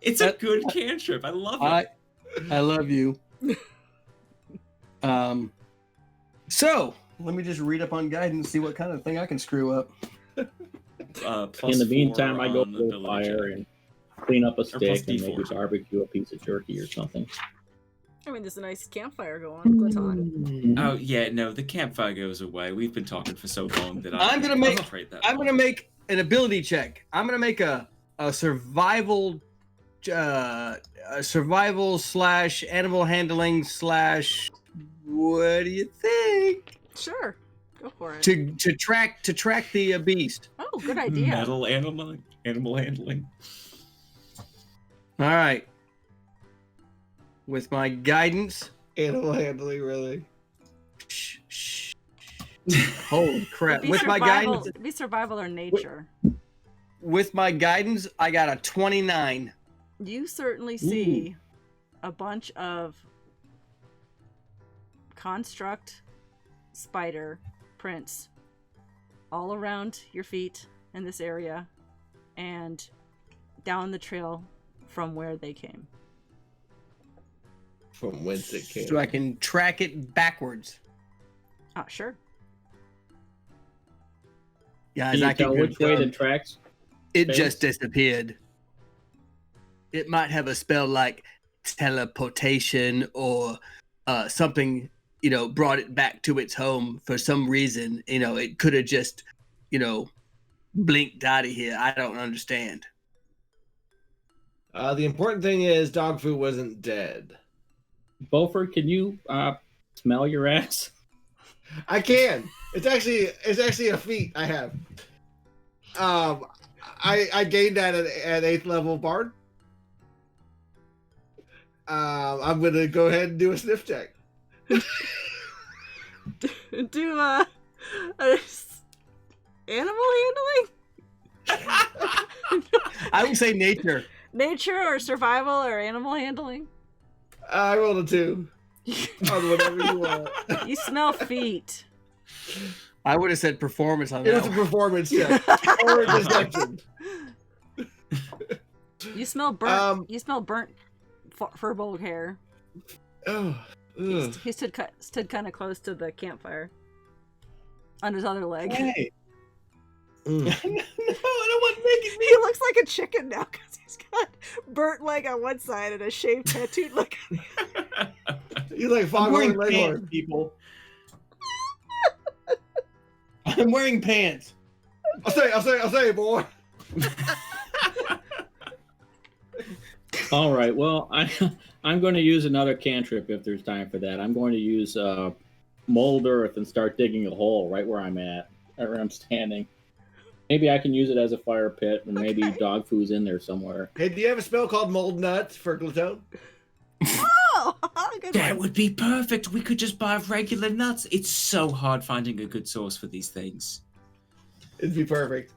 It's a good cantrip. I love it. I love you. So let me just read up on guidance, see what kind of thing I can screw up. In the meantime, I go on the to the ability fire check. and clean up a plus stick and D4. maybe barbecue a piece of jerky or something. I mean, there's a nice campfire going, Glaton. Oh yeah, no, the campfire goes away. We've been talking for so long that I'm gonna make an ability check. I'm gonna make a survival slash animal handling slash. What do you think? Sure, go for it. To track the beast. Oh, good idea. Metal animal handling. All right. With my guidance. Animal handling, really. Shh. Holy crap! Be With my survival, guidance. be survival or nature. With my guidance, I got a 29. You certainly see a bunch of construct spider prints all around your feet in this area and down the trail from where they came. From whence it came. So I can track it backwards. Sure. Yeah, Can you tell which way the tracks? It face? just disappeared. It might have a spell like teleportation or something, brought it back to its home for some reason. It could have just, blinked out of here. I don't understand. The important thing is dog food wasn't dead. Beaufort, can you smell your ass? I can. It's actually a feat I have. I gained that at 8th level bard. I'm gonna go ahead and do a sniff check. Do animal handling? I would say nature. Nature or survival or animal handling? I rolled a 2. On whatever you want. You smell feet. I would have said performance on It that was a one. performance check. Or deception. You smell burnt. You smell burnt furbolg hair. Oh, ugh. He stood kind of close to the campfire on his other leg. Hey. Mm. No, I don't want making me. He looks like a chicken now because he's got burnt leg on one side and a shaved tattooed leg on the other. You like I'm Foghorn wearing Leghorn. pants, people. I'm wearing pants. I'll say, boy. All right. Well, I'm going to use another cantrip if there's time for that. I'm going to use mold earth and start digging a hole right where I'm at, right where I'm standing. Maybe I can use it as a fire pit, and maybe dog food's in there somewhere. Hey, do you have a spell called Mold Nuts for Glaton? Oh, good That one. would be perfect. We could just buy regular nuts. It's so hard finding a good source for these things. It'd be perfect.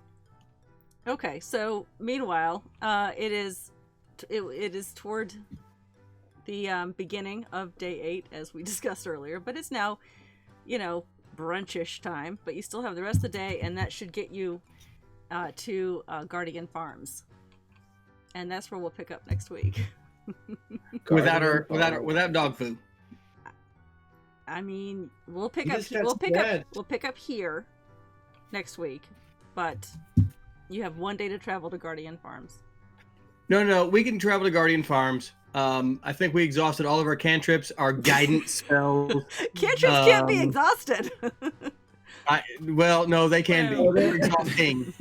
Okay, so meanwhile, it is toward the beginning of day 8, as we discussed earlier, but it's now, brunchish time. But you still have the rest of the day, and that should get you to Guardian Farms, and that's where we'll pick up next week. Without dog food. I mean, we'll pick You up just got we'll pick up here next week, but you have one day to travel to Guardian Farms. No, we can travel to Guardian Farms. I think we exhausted all of our cantrips, our guidance spells. Cantrips can't be exhausted. Well, no, they can be. Well, They're exhausting.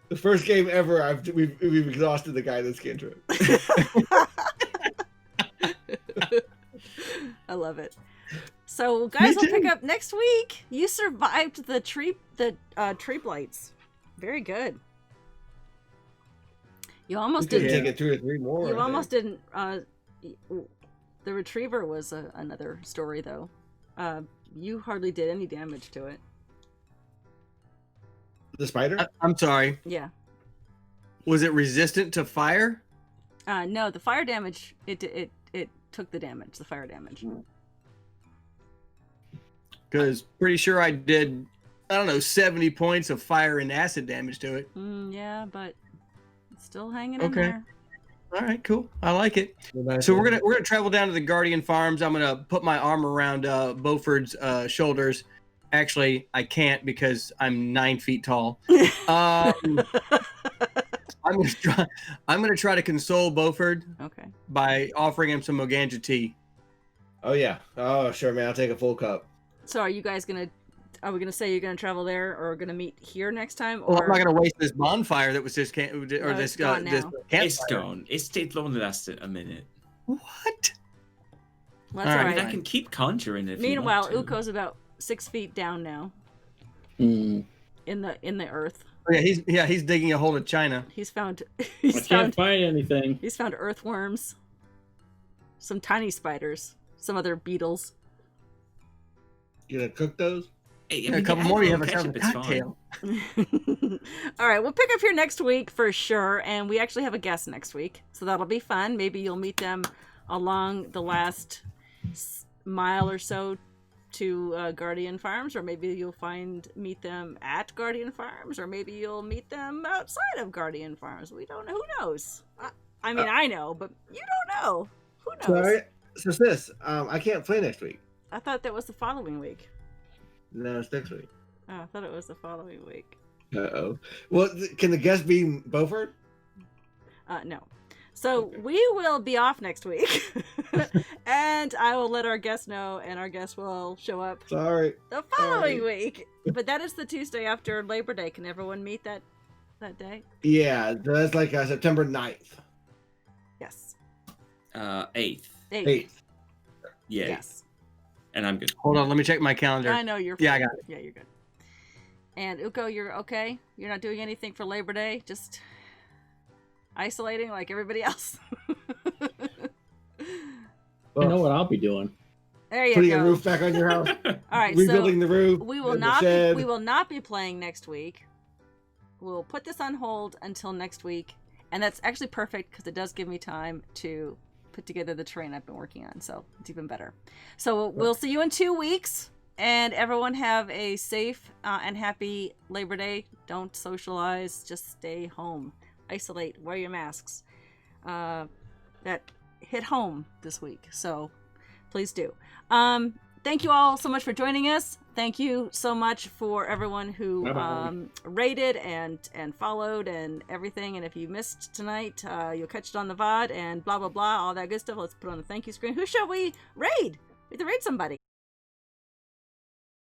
The first game ever, we've exhausted the guy that's cantrip. I love it. So, guys, Me we'll pick too. up next week. You survived the tree blights. Very good. You almost Could didn't. take it 2 or 3 more. You almost didn't. The retriever was another story, though. You hardly did any damage to it. The spider? I'm sorry. Yeah. Was it resistant to fire? No, the fire damage. It took the damage. The fire damage. Because pretty sure I did I don't know, 70 points of fire and acid damage to it. Yeah, but it's still hanging in Okay. there. All right, cool. I like it. So we're gonna travel down to the Guardian Farms. I'm gonna put my arm around Beauford's shoulders. Actually, I can't because I'm 9 feet tall. I'm gonna try to console Beaufort Okay. by offering him some Moganja tea. Oh yeah. Oh sure, man. I'll take a full cup. So are you guys gonna? Are we gonna say you're gonna travel there, or gonna meet here next time? Well, Or I'm not gonna waste this bonfire that was just this it's gone this now. It's campfire. gone. It only lasted a minute. What? Well, All that's all right. I mean, right. I can keep conjuring if Meanwhile, you want to. Uko's about 6 feet down now Mm. in the earth. Oh, yeah, he's digging a hole in China. He's found I he's can't found find anything. he's found earthworms, some tiny spiders, some other beetles. You gonna cook those? Hey, A couple more, you have a ketchup, sound it's fine. cocktail. All right, we'll pick up here next week for sure, and we actually have a guest next week, so that'll be fun. Maybe you'll meet them along the last mile or so to Guardian Farms, or maybe you'll meet them at Guardian Farms, or maybe you'll meet them outside of Guardian Farms. We don't know. Who knows? I mean, I know, but you don't know. Who knows? Sorry. So sis, I can't play next week. I thought that was the following week. No, it's next week. Oh, I thought it was the following week. Uh-oh. Well, can the guest be Beaufort? No. So we will be off next week, and I will let our guest know, and our guest will show up Sorry. the following week. But that is the Tuesday after Labor Day. Can everyone meet that day? Yeah, that's like September 9th. Yes. 8th. 8th. Yeah. Yes. And I'm good. Hold on, let me check my calendar. I know you're. Yeah, I fine. got it. Yeah, you're good. And Uko, you're okay. You're not doing anything for Labor Day. Just isolating like everybody else. I know what I'll be doing. There you Putting go. a roof back on your house. All right. Rebuilding So the roof. we will the not. shed. We will not be playing next week. We'll put this on hold until next week, and that's actually perfect because it does give me time to put together the terrain I've been working on. So it's even better. So we'll see you in 2 weeks. And everyone have a safe and happy Labor Day. Don't socialize. Just stay home. Isolate. Wear your masks. That hit home this week. So please do. Thank you all so much for joining us. Thank you so much for everyone who rated and followed and everything. And if you missed tonight, you'll catch it on the VOD and blah, blah, blah. All that good stuff. Let's put on the thank you screen. Who shall we raid? We have to raid somebody.